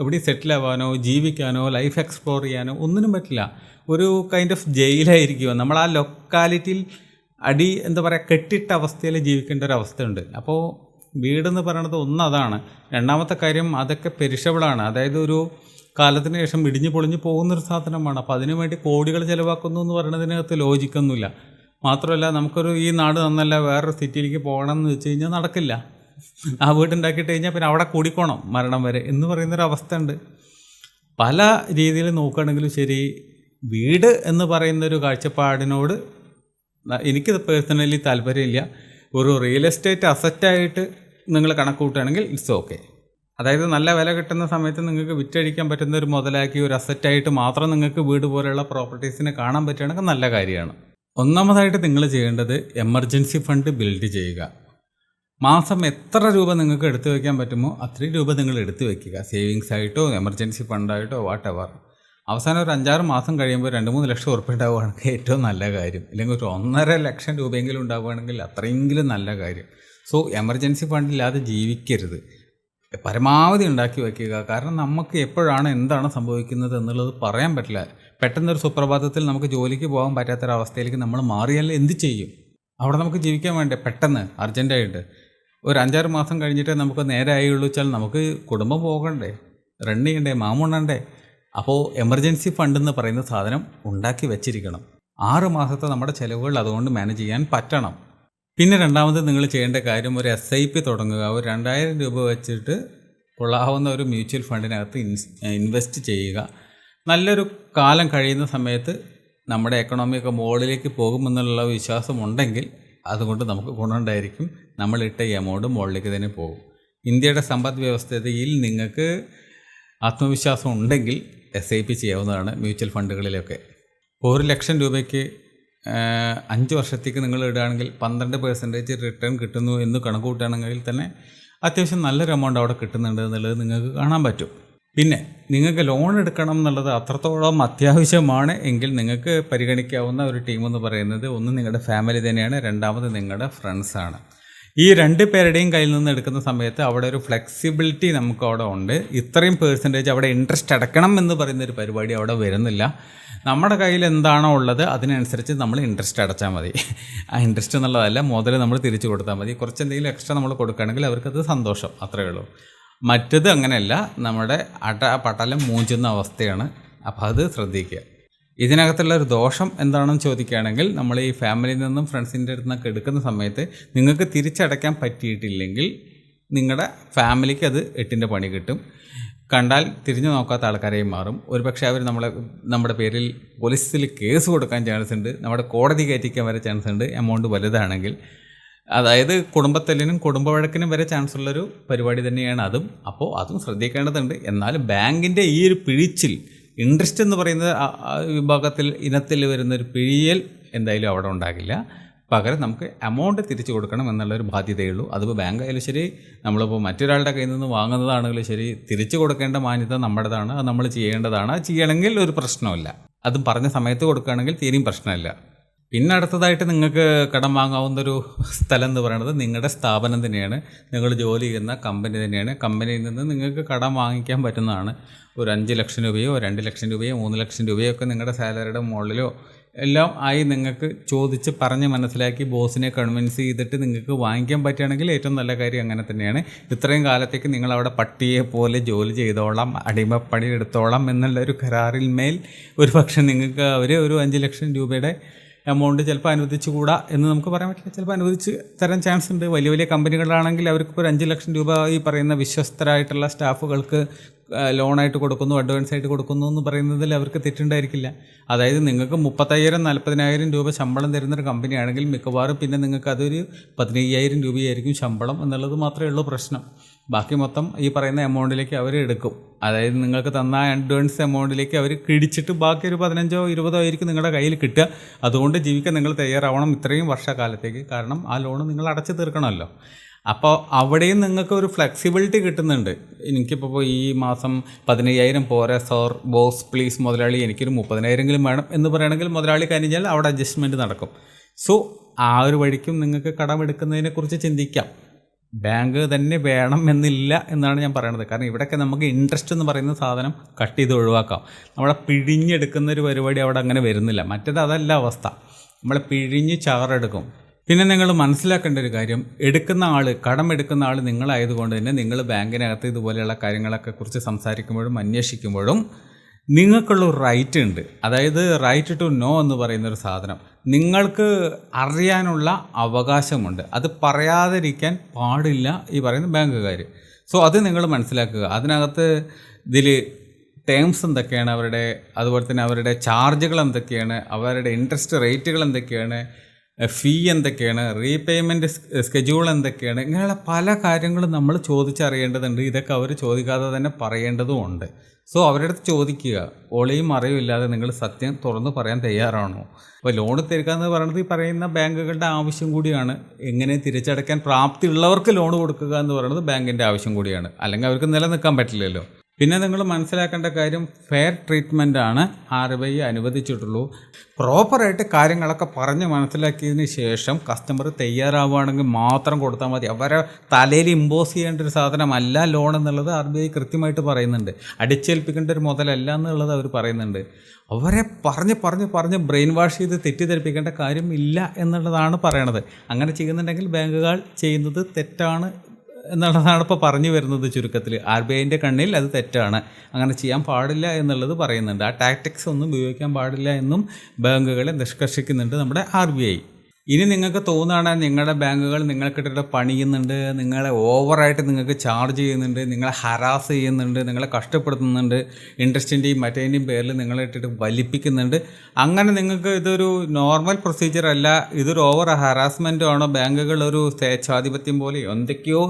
S1: എവിടെയും സെറ്റിലാവാനോ ജീവിക്കാനോ ലൈഫ് എക്സ്പ്ലോർ ചെയ്യാനോ ഒന്നിനും പറ്റില്ല. ഒരു കൈൻഡ് ഓഫ് ജയിലായിരിക്കുമോ. നമ്മൾ ആ ലൊക്കാലിറ്റിയിൽ എന്താ പറയുക, കെട്ടിട്ട അവസ്ഥയിൽ ജീവിക്കേണ്ട ഒരു അവസ്ഥയുണ്ട്. അപ്പോൾ വീടെന്ന് പറയണത് അതാണ്. രണ്ടാമത്തെ കാര്യം, അതൊക്കെ പെരിഷബിളാണ്. അതായത് ഒരു കാലത്തിന് ശേഷം ഇടിഞ്ഞു പൊളിഞ്ഞു പോകുന്നൊരു സാധനമാണ്. അപ്പോൾ അതിനു വേണ്ടി കോടികൾ ചിലവാക്കുന്നു എന്ന് പറയുന്നതിനകത്ത് ലോജിക്കൊന്നുമില്ല. മാത്രമല്ല, നമുക്കൊരു ഈ നാട് നന്നല്ല വേറൊരു സിറ്റിയിലേക്ക് പോകണം എന്ന് വെച്ച് കഴിഞ്ഞാൽ നടക്കില്ല. ആ വീടുണ്ടാക്കിയിട്ട് കഴിഞ്ഞാൽ പിന്നെ അവിടെ കൂടിക്കോണം മരണം വരെ എന്ന് പറയുന്നൊരവസ്ഥ ഉണ്ട്. പല രീതിയിൽ നോക്കുകയാണെങ്കിലും ശരി, വീട് എന്ന് പറയുന്നൊരു കാഴ്ചപ്പാടിനോട് എനിക്ക് പേഴ്സണലി താല്പര്യമില്ല. ഒരു റിയൽ എസ്റ്റേറ്റ് അസറ്റായിട്ട് നിങ്ങൾ കണക്ക് കൂട്ടുകയാണെങ്കിൽ ഇറ്റ്സ് ഓക്കെ. അതായത് നല്ല വില കിട്ടുന്ന സമയത്ത് നിങ്ങൾക്ക് വിറ്റഴിക്കാൻ പറ്റുന്ന ഒരു മുതലാക്കി ഒരു അസറ്റായിട്ട് മാത്രം നിങ്ങൾക്ക് വീട് പോലെയുള്ള പ്രോപ്പർട്ടീസിനെ കാണാൻ പറ്റുകയാണെങ്കിൽ നല്ല കാര്യമാണ്. ഒന്നാമതായിട്ട് നിങ്ങൾ ചെയ്യേണ്ടത് എമർജൻസി ഫണ്ട് ബിൽഡ് ചെയ്യുക. മാസം എത്ര രൂപ നിങ്ങൾക്ക് എടുത്തു വയ്ക്കാൻ പറ്റുമോ അത്രയും രൂപ നിങ്ങൾ എടുത്തു വയ്ക്കുക. സേവിങ്സ് ആയിട്ടോ എമർജൻസി ഫണ്ടായിട്ടോ വാട്ടെവർ. അവസാനം ഒരു 5-6 മാസം കഴിയുമ്പോൾ 2-3 ലക്ഷം ഉറുപ്പിക ഉണ്ടാവുകയാണെങ്കിൽ ഏറ്റവും നല്ല കാര്യം. അല്ലെങ്കിൽ ഒരു 1.5 ലക്ഷം രൂപയെങ്കിലും ഉണ്ടാവുകയാണെങ്കിൽ അത്രയെങ്കിലും നല്ല കാര്യം. സോ എമർജൻസി ഫണ്ടില്ലാതെ ജീവിക്കരുത്, പരമാവധി ഉണ്ടാക്കി വയ്ക്കുക. കാരണം നമുക്ക് എപ്പോഴാണ് എന്താണ് സംഭവിക്കുന്നത് എന്നുള്ളത് പറയാൻ പറ്റില്ല. പെട്ടെന്നൊരു സുപ്രഭാതത്തിൽ നമുക്ക് ജോലിക്ക് പോകാൻ പറ്റാത്തൊരവസ്ഥയിലേക്ക് നമ്മൾ മാറിയാൽ എന്ത് ചെയ്യും? അവിടെ നമുക്ക് ജീവിക്കാൻ വേണ്ടേ പെട്ടെന്ന് അർജൻറ്റായിട്ട്? ഒരു 5-6 മാസം കഴിഞ്ഞിട്ട് നമുക്ക് നേരെ ആയുള്ളൂ വെച്ചാൽ നമുക്ക് കുടുംബം പോകണ്ടേ, റൺ ചെയ്യണ്ടേ, മാമുണ്ണണ്ടേ? അപ്പോൾ എമർജൻസി ഫണ്ട് എന്ന് പറയുന്ന സാധനം ഉണ്ടാക്കി വെച്ചിരിക്കണം. 6 മാസത്തെ നമ്മുടെ ചിലവുകൾ അതുകൊണ്ട് മാനേജ് ചെയ്യാൻ പറ്റണം. പിന്നെ രണ്ടാമത് നിങ്ങൾ ചെയ്യേണ്ട കാര്യം, ഒരു SIP തുടങ്ങുക. ഒരു 2000 രൂപ വെച്ചിട്ട് കൊള്ളാവുന്ന ഒരു മ്യൂച്വൽ ഫണ്ടിനകത്ത് ഇൻവെസ്റ്റ് ചെയ്യുക. നല്ലൊരു കാലം കഴിയുന്ന സമയത്ത് നമ്മുടെ എക്കണോമിയൊക്കെ മുകളിലേക്ക് പോകുമെന്നുള്ള വിശ്വാസം ഉണ്ടെങ്കിൽ അതുകൊണ്ട് നമുക്ക് ഗുണമുണ്ടായിരിക്കും. നമ്മളിട്ട ഈ എമൗണ്ട് മുകളിലേക്ക് തന്നെ പോകും. ഇന്ത്യയുടെ സമ്പദ് വ്യവസ്ഥയിൽ നിങ്ങൾക്ക് ആത്മവിശ്വാസം ഉണ്ടെങ്കിൽ SIP ചെയ്യാവുന്നതാണ് മ്യൂച്വൽ ഫണ്ടുകളിലൊക്കെ. 1 ലക്ഷം രൂപയ്ക്ക് 5 വർഷത്തേക്ക് നിങ്ങൾ ഇടുകയാണെങ്കിൽ 12% റിട്ടേൺ കിട്ടുന്നു എന്ന് കണക്ക് കൂട്ടുകയാണെങ്കിൽ തന്നെ അത്യാവശ്യം നല്ലൊരു എമൗണ്ട് അവിടെ കിട്ടുന്നുണ്ട് എന്നുള്ളത് നിങ്ങൾക്ക് കാണാൻ പറ്റും. പിന്നെ നിങ്ങൾക്ക് ലോൺ എടുക്കണം എന്നുള്ളത് അത്രത്തോളം അത്യാവശ്യമാണ് എങ്കിൽ നിങ്ങൾക്ക് പരിഗണിക്കാവുന്ന ഒരു ടീമെന്ന് പറയുന്നത്, ഒന്ന് നിങ്ങളുടെ ഫാമിലി തന്നെയാണ്, രണ്ടാമത് നിങ്ങളുടെ ഫ്രണ്ട്സാണ്. ഈ 2 പേരുടെയും കയ്യിൽ നിന്ന് എടുക്കുന്ന സമയത്ത് അവിടെ ഒരു ഫ്ലെക്സിബിലിറ്റി നമുക്ക് അവിടെ ഉണ്ട്. ഇത്രയും % അവിടെ ഇൻട്രസ്റ്റ് അടയ്ക്കണം എന്ന് പറയുന്നൊരു പരിപാടി അവിടെ വരുന്നില്ല. നമ്മുടെ കയ്യിൽ എന്താണോ ഉള്ളത് അതിനനുസരിച്ച് നമ്മൾ ഇൻട്രസ്റ്റ് അടച്ചാൽ മതി. ആ ഇൻട്രസ്റ്റ് എന്നുള്ളതല്ല, മുതൽ നമ്മൾ തിരിച്ചു കൊടുത്താൽ മതി. കുറച്ച് എന്തെങ്കിലും എക്സ്ട്രാ നമ്മൾ കൊടുക്കുകയാണെങ്കിൽ അവർക്കത് സന്തോഷം, അത്രയേ ഉള്ളൂ. മറ്റത് അങ്ങനെയല്ല, നമ്മുടെ പടലം മൂഞ്ചുന്ന അവസ്ഥയാണ്. അപ്പോൾ അത് ശ്രദ്ധിക്കുക. ഇതിനകത്തുള്ള ഒരു ദോഷം എന്താണെന്ന് ചോദിക്കുകയാണെങ്കിൽ, നമ്മൾ ഈ ഫാമിലിയിൽ നിന്നും ഫ്രണ്ട്സിൻ്റെ അടുത്ത് നിന്നൊക്കെ എടുക്കുന്ന സമയത്ത് നിങ്ങൾക്ക് തിരിച്ചടയ്ക്കാൻ പറ്റിയിട്ടില്ലെങ്കിൽ നിങ്ങളുടെ ഫാമിലിക്ക് അത് 8ൻ്റെ പണി കിട്ടും. കണ്ടാൽ തിരിഞ്ഞു നോക്കാത്ത ആൾക്കാരെയും മാറും. ഒരുപക്ഷെ അവർ നമ്മുടെ പേരിൽ പോലീസിൽ കേസ് കൊടുക്കാൻ ചാൻസ് ഉണ്ട്, നമ്മുടെ കോടതി കയറ്റിക്കാൻ വരെ ചാൻസ് ഉണ്ട്, എമൗണ്ട് വലുതാണെങ്കിൽ. അതായത് കുടുംബത്തല്ലിനും കുടുംബ വഴക്കിനും വരെ ചാൻസ് ഉള്ളൊരു പരിപാടി തന്നെയാണ് അതും. അപ്പോൾ അതും ശ്രദ്ധിക്കേണ്ടതുണ്ട്. എന്നാലും ബാങ്കിൻ്റെ ഈ ഒരു പിഴിച്ചിൽ, ഇൻട്രസ്റ്റ് എന്ന് പറയുന്ന ഇനത്തിൽ വരുന്നൊരു പിഴിയൽ എന്തായാലും അവിടെ ഉണ്ടാകില്ല. പകരം നമുക്ക് എമൗണ്ട് തിരിച്ചു കൊടുക്കണം എന്നുള്ളൊരു ബാധ്യതയുള്ളൂ. അതിപ്പോൾ ബാങ്ക് ആയാലും ശരി, നമ്മളിപ്പോൾ മറ്റൊരാളുടെ കയ്യിൽ നിന്ന് വാങ്ങുന്നതാണെങ്കിലും ശരി, തിരിച്ചു കൊടുക്കേണ്ട മാന്യത നമ്മുടേതാണ്. അത് നമ്മൾ ചെയ്യേണ്ടതാണ്. അത് ചെയ്യണമെങ്കിൽ ഒരു പ്രശ്നമില്ല. അതും പറഞ്ഞ സമയത്ത് കൊടുക്കുകയാണെങ്കിൽ തീരെയും പ്രശ്നമില്ല. പിന്നെ അടുത്തതായിട്ട് നിങ്ങൾക്ക് കടം വാങ്ങാവുന്നൊരു സ്ഥലം എന്ന് പറയുന്നത് നിങ്ങളുടെ സ്ഥാപനം തന്നെയാണ്, നിങ്ങൾ ജോലി ചെയ്യുന്ന കമ്പനി തന്നെയാണ്. കമ്പനിയിൽ നിന്ന് നിങ്ങൾക്ക് കടം വാങ്ങിക്കാൻ പറ്റുന്നതാണ്. ഒരു 5 ലക്ഷം രൂപയോ 2 ലക്ഷം രൂപയോ 3 ലക്ഷം രൂപയോ ഒക്കെ നിങ്ങളുടെ സാലറിയുടെ മുകളിലോ എല്ലാം ആയി നിങ്ങൾക്ക് ചോദിച്ച് പറഞ്ഞ് മനസ്സിലാക്കി ബോസിനെ കൺവിൻസ് ചെയ്തിട്ട് നിങ്ങൾക്ക് വാങ്ങിക്കാൻ പറ്റുകയാണെങ്കിൽ ഏറ്റവും നല്ല കാര്യം അങ്ങനെ തന്നെയാണ്. ഇത്രയും കാലത്തേക്ക് നിങ്ങളവിടെ പട്ടിയെ പോലെ ജോലി ചെയ്തോളാം, അടിമപ്പണി എടുത്തോളാം എന്നുള്ളൊരു കരാറിൽ മേൽ ഒരു പക്ഷേ നിങ്ങൾക്ക് അവർ ഒരു 5 ലക്ഷം രൂപയുടെ എമൗണ്ട് ചിലപ്പോൾ അനുവദിച്ചുകൂടാ എന്ന് നമുക്ക് പറയാൻ പറ്റില്ല. ചിലപ്പോൾ അനുവദിച്ച് തരാൻ ചാൻസ് ഉണ്ട്. വലിയ വലിയ കമ്പനികളാണെങ്കിൽ അവർക്കിപ്പോൾ ഒരു 5 ലക്ഷം രൂപ ഈ പറയുന്ന വിശ്വസ്തരായിട്ടുള്ള സ്റ്റാഫുകൾക്ക് ലോണായിട്ട് കൊടുക്കുന്നു, അഡ്വാൻസ് ആയിട്ട് കൊടുക്കുന്നു എന്ന് പറയുന്നതിൽ അവർക്ക് തെറ്റുണ്ടായിരിക്കില്ല. അതായത് നിങ്ങൾക്ക് 35,000-40,000 രൂപ ശമ്പളം തരുന്നൊരു കമ്പനിയാണെങ്കിൽ മിക്കവാറും പിന്നെ നിങ്ങൾക്ക് അതൊരു 15,000 രൂപയായിരിക്കും ശമ്പളം എന്നുള്ളത് മാത്രമേ ഉള്ളൂ പ്രശ്നം. ബാക്കി മൊത്തം ഈ പറയുന്ന എമൗണ്ടിലേക്ക് അവർ എടുക്കും. അതായത് നിങ്ങൾക്ക് തന്ന അഡ്വാൻസ് എമൗണ്ടിലേക്ക് അവർ കിടിച്ചിട്ട് ബാക്കി ഒരു 15,000-20,000 ആയിരിക്കും നിങ്ങളുടെ കയ്യിൽ കിട്ടുക. അതുകൊണ്ട് ജീവിക്കാൻ നിങ്ങൾ തയ്യാറാവണം ഇത്രയും വർഷക്കാലത്തേക്ക്. കാരണം ആ ലോൺ നിങ്ങൾ അടച്ചു തീർക്കണമല്ലോ. അപ്പോൾ അവിടെയും നിങ്ങൾക്ക് ഒരു ഫ്ലെക്സിബിലിറ്റി കിട്ടുന്നുണ്ട്. എനിക്കിപ്പോൾ ഈ മാസം 15,000 പോരാ സോർ, ബോസ് പ്ലീസ് മുതലാളി എനിക്കൊരു 30,000 വേണം എന്ന് പറയുകയാണെങ്കിൽ മുതലാളി കഴിഞ്ഞാൽ അവിടെ അഡ്ജസ്റ്റ്മെൻറ്റ് നടക്കും. സോ ആ ഒരു വഴിക്കും നിങ്ങൾക്ക് കടമെടുക്കുന്നതിനെക്കുറിച്ച് ചിന്തിക്കാം. ബാങ്ക് തന്നെ വേണം എന്നില്ല എന്നാണ് ഞാൻ പറയണത്. കാരണം ഇവിടെയൊക്കെ നമുക്ക് ഇൻട്രസ്റ്റ് എന്ന് പറയുന്ന സാധനം കട്ട് ചെയ്ത് ഒഴിവാക്കാം. നമ്മളെ പിഴിഞ്ഞെടുക്കുന്നൊരു പരിപാടി അവിടെ അങ്ങനെ വരുന്നില്ല. മറ്റേത് അതല്ല അവസ്ഥ, നമ്മളെ പിഴിഞ്ഞ് ചാറെടുക്കും. പിന്നെ നിങ്ങൾ മനസ്സിലാക്കേണ്ട ഒരു കാര്യം, കടമെടുക്കുന്ന ആൾ നിങ്ങളായതുകൊണ്ട് തന്നെ നിങ്ങൾ ബാങ്കിനകത്ത് ഇതുപോലെയുള്ള കാര്യങ്ങളൊക്കെ കുറിച്ച് സംസാരിക്കുമ്പോഴും അന്വേഷിക്കുമ്പോഴും നിങ്ങൾക്കുള്ള ഒരു റൈറ്റ് ഉണ്ട്. അതായത് റൈറ്റ് ടു നോ എന്ന് പറയുന്നൊരു സാധനം നിങ്ങൾക്ക് അറിയാനുള്ള അവകാശമുണ്ട്. അത് പറയാതിരിക്കാൻ പാടില്ല ഈ പറയുന്ന ബാങ്കുകാർ. സോ അത് നിങ്ങൾ മനസ്സിലാക്കുക. അതിനകത്ത് ഇതിൽ ടേംസ് എന്തൊക്കെയാണ് അവരുടെ, അതുപോലെ തന്നെ അവരുടെ ചാർജുകൾ എന്തൊക്കെയാണ്, അവരുടെ ഇൻട്രസ്റ്റ് റേറ്റുകൾ എന്തൊക്കെയാണ്, ഫീ എന്തൊക്കെയാണ്, റീപേയ്മെൻറ്റ് സ്കെഡ്യൂൾ എന്തൊക്കെയാണ്, ഇങ്ങനെയുള്ള പല കാര്യങ്ങളും നമ്മൾ ചോദിച്ചറിയേണ്ടതുണ്ട്. ഇതൊക്കെ അവർ ചോദിക്കാതെ തന്നെ പറയേണ്ടതുമുണ്ട്. സോ അവരുടെ അടുത്ത് ചോദിക്കുക. ഒളിയും അറിവില്ലാതെ നിങ്ങൾ സത്യം തുറന്ന് പറയാൻ തയ്യാറാണോ? അപ്പോൾ ലോൺ തരിക എന്ന് പറയുന്നത് ഈ പറയുന്ന ബാങ്കുകളുടെ ആവശ്യം കൂടിയാണ്. എങ്ങനെ തിരിച്ചടയ്ക്കാൻ പ്രാപ്തിയുള്ളവർക്ക് ലോൺ കൊടുക്കുക എന്ന് പറയുന്നത് ബാങ്കിൻ്റെ ആവശ്യം കൂടിയാണ്. അല്ലെങ്കിൽ അവർക്ക് നിലനിൽക്കാൻ പറ്റില്ലല്ലോ. പിന്നെ നിങ്ങൾ മനസ്സിലാക്കേണ്ട കാര്യം, ഫെയർ ട്രീറ്റ്മെൻറ്റാണ് RBI അനുവദിച്ചിട്ടുള്ളൂ. പ്രോപ്പറായിട്ട് കാര്യങ്ങളൊക്കെ പറഞ്ഞ് മനസ്സിലാക്കിയതിന് ശേഷം കസ്റ്റമർ തയ്യാറാവുകയാണെങ്കിൽ മാത്രം കൊടുത്താൽ മതി. അവരെ തലയിൽ ഇമ്പോസ് ചെയ്യേണ്ട ഒരു സാധനമല്ല ലോൺ എന്നുള്ളത് RBI കൃത്യമായിട്ട് പറയുന്നുണ്ട്. അടിച്ചേൽപ്പിക്കേണ്ട ഒരു മുതലല്ല എന്നുള്ളത് അവർ പറയുന്നുണ്ട്. അവരെ പറഞ്ഞ് ബ്രെയിൻ വാഷ് ചെയ്ത് തെറ്റിദ്ധരിപ്പിക്കേണ്ട കാര്യം ഇല്ല എന്നുള്ളതാണ് പറയണത്. അങ്ങനെ ചെയ്യുന്നുണ്ടെങ്കിൽ ബാങ്കുകൾ ചെയ്യുന്നത് തെറ്റാണ് എന്നുള്ളതാണ് ഇപ്പോൾ പറഞ്ഞു വരുന്നത്. ചുരുക്കത്തിൽ RBIൻ്റെ കണ്ണിൽ അത് തെറ്റാണ്, അങ്ങനെ ചെയ്യാൻ പാടില്ല എന്നുള്ളത് പറയുന്നുണ്ട്. ആ ടാക്ടിക്സ് ഒന്നും ഉപയോഗിക്കാൻ പാടില്ല എന്നും ബാങ്കുകളെ നിഷ്കർഷിക്കുന്നുണ്ട് നമ്മുടെ RBI. ഇനി നിങ്ങൾക്ക് തോന്നുകയാണ് നിങ്ങളുടെ ബാങ്കുകൾ നിങ്ങൾക്കിട്ടിട്ട് പണിയുന്നുണ്ട്, നിങ്ങളെ ഓവറായിട്ട് നിങ്ങൾക്ക് ചാർജ് ചെയ്യുന്നുണ്ട്, നിങ്ങളെ ഹരാസ് ചെയ്യുന്നുണ്ട്, നിങ്ങളെ കഷ്ടപ്പെടുത്തുന്നുണ്ട്, ഇൻട്രസ്റ്റിൻ്റെയും മറ്റേതിൻ്റെയും പേരിൽ നിങ്ങളെ ഇട്ടിട്ട് വലിപ്പിക്കുന്നുണ്ട്, അങ്ങനെ നിങ്ങൾക്ക് ഇതൊരു നോർമൽ പ്രൊസീജിയർ അല്ല, ഇതൊരു ഓവർ ഹറാസ്മെൻറ്റോ ആണോ, ബാങ്കുകൾ ഒരു സ്വേച്ഛാധിപത്യം പോലെ എന്തൊക്കെയോ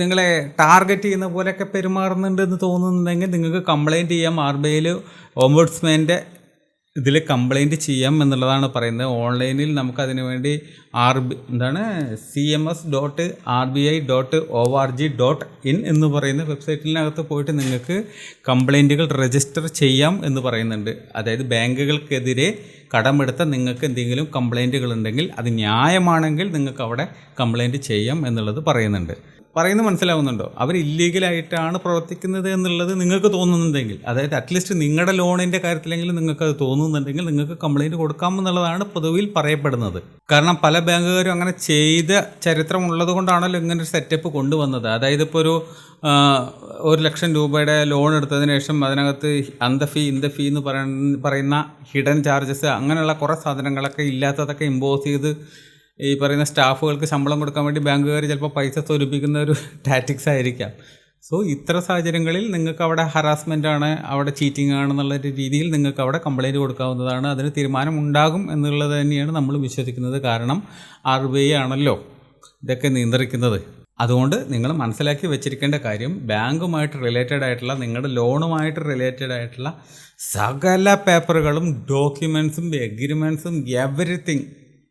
S1: നിങ്ങളെ ടാർഗറ്റ് ചെയ്യുന്ന പോലെയൊക്കെ പെരുമാറുന്നുണ്ടെന്ന് തോന്നുന്നുണ്ടെങ്കിൽ നിങ്ങൾക്ക് കംപ്ലയിൻറ്റ് ചെയ്യാം. RBIയിൽ ഓംബുഡ്സ്മാൻ്റെ ഇതിൽ കംപ്ലയിൻറ്റ് ചെയ്യാം എന്നുള്ളതാണ് പറയുന്നത്. ഓൺലൈനിൽ നമുക്കതിന് വേണ്ടി cms.rbi.org.in എന്ന് പറയുന്ന വെബ്സൈറ്റിനകത്ത് പോയിട്ട് നിങ്ങൾക്ക് കംപ്ലയിൻറ്റുകൾ രജിസ്റ്റർ ചെയ്യാം എന്ന് പറയുന്നുണ്ട്. അതായത് ബാങ്കുകൾക്കെതിരെ കടമെടുത്ത നിങ്ങൾക്ക് എന്തെങ്കിലും കംപ്ലയിൻറ്റുകൾ ഉണ്ടെങ്കിൽ അത് ന്യായമാണെങ്കിൽ നിങ്ങൾക്ക് അവിടെ കംപ്ലയിൻറ്റ് ചെയ്യാം എന്നുള്ളത് പറയുന്നുണ്ട്. പറയുന്നത് മനസ്സിലാവുന്നുണ്ടോ? അവർ ഇല്ലീഗലായിട്ടാണ് പ്രവർത്തിക്കുന്നത് എന്നുള്ളത് നിങ്ങൾക്ക് തോന്നുന്നുണ്ടെങ്കിൽ, അതായത് അറ്റ്ലീസ്റ്റ് നിങ്ങളുടെ ലോണിൻ്റെ കാര്യത്തിലെങ്കിലും നിങ്ങൾക്കത് തോന്നുന്നുണ്ടെങ്കിൽ നിങ്ങൾക്ക് കംപ്ലയിൻറ്റ് കൊടുക്കാമെന്നുള്ളതാണ് പൊതുവിൽ പറയപ്പെടുന്നത്. കാരണം പല ബാങ്കുകാരും അങ്ങനെ ചെയ്ത ചരിത്രമുള്ളത് കൊണ്ടാണല്ലോ ഇങ്ങനൊരു സെറ്റപ്പ് കൊണ്ടുവന്നത്. അതായത് ഇപ്പോൾ ഒരു 1,00,000 രൂപയുടെ ലോൺ എടുത്തതിന് ശേഷം അതിനകത്ത് ഇന്ത ഫീ എന്ന് പറയുന്ന ഹിഡൻ ചാർജസ് അങ്ങനെയുള്ള കുറേ സാധനങ്ങളൊക്കെ ഇല്ലാത്തതൊക്കെ ഇമ്പോസ് ചെയ്ത് ഈ പറയുന്ന സ്റ്റാഫുകൾക്ക് ശമ്പളം കൊടുക്കാൻ വേണ്ടി ബാങ്കുകാർ ചിലപ്പോൾ പൈസ സ്വരൂപിക്കുന്ന ഒരു ടാറ്റിക്സ് ആയിരിക്കാം. സോ ഇത്തരം സാഹചര്യങ്ങളിൽ നിങ്ങൾക്ക് അവിടെ ഹറാസ്മെൻ്റ് ആണ്, അവിടെ ചീറ്റിംഗ് ആണെന്നുള്ള ഒരു രീതിയിൽ നിങ്ങൾക്ക് അവിടെ കംപ്ലയിൻറ്റ് കൊടുക്കാവുന്നതാണ്. അതിന് തീരുമാനം ഉണ്ടാകും എന്നുള്ളത് തന്നെയാണ് നമ്മൾ വിശ്വസിക്കുന്നത്. കാരണം RBI ആണല്ലോ ഇതൊക്കെ നിയന്ത്രിക്കുന്നത്. അതുകൊണ്ട് നിങ്ങൾ മനസ്സിലാക്കി വെച്ചിരിക്കേണ്ട കാര്യം, ബാങ്കുമായിട്ട് റിലേറ്റഡ് ആയിട്ടുള്ള, നിങ്ങളുടെ ലോണുമായിട്ട് റിലേറ്റഡ് ആയിട്ടുള്ള സകല പേപ്പറുകളും, ഡോക്യുമെൻറ്റ്സും, എഗ്രിമെൻറ്റ്സും, എവരിത്തിങ്,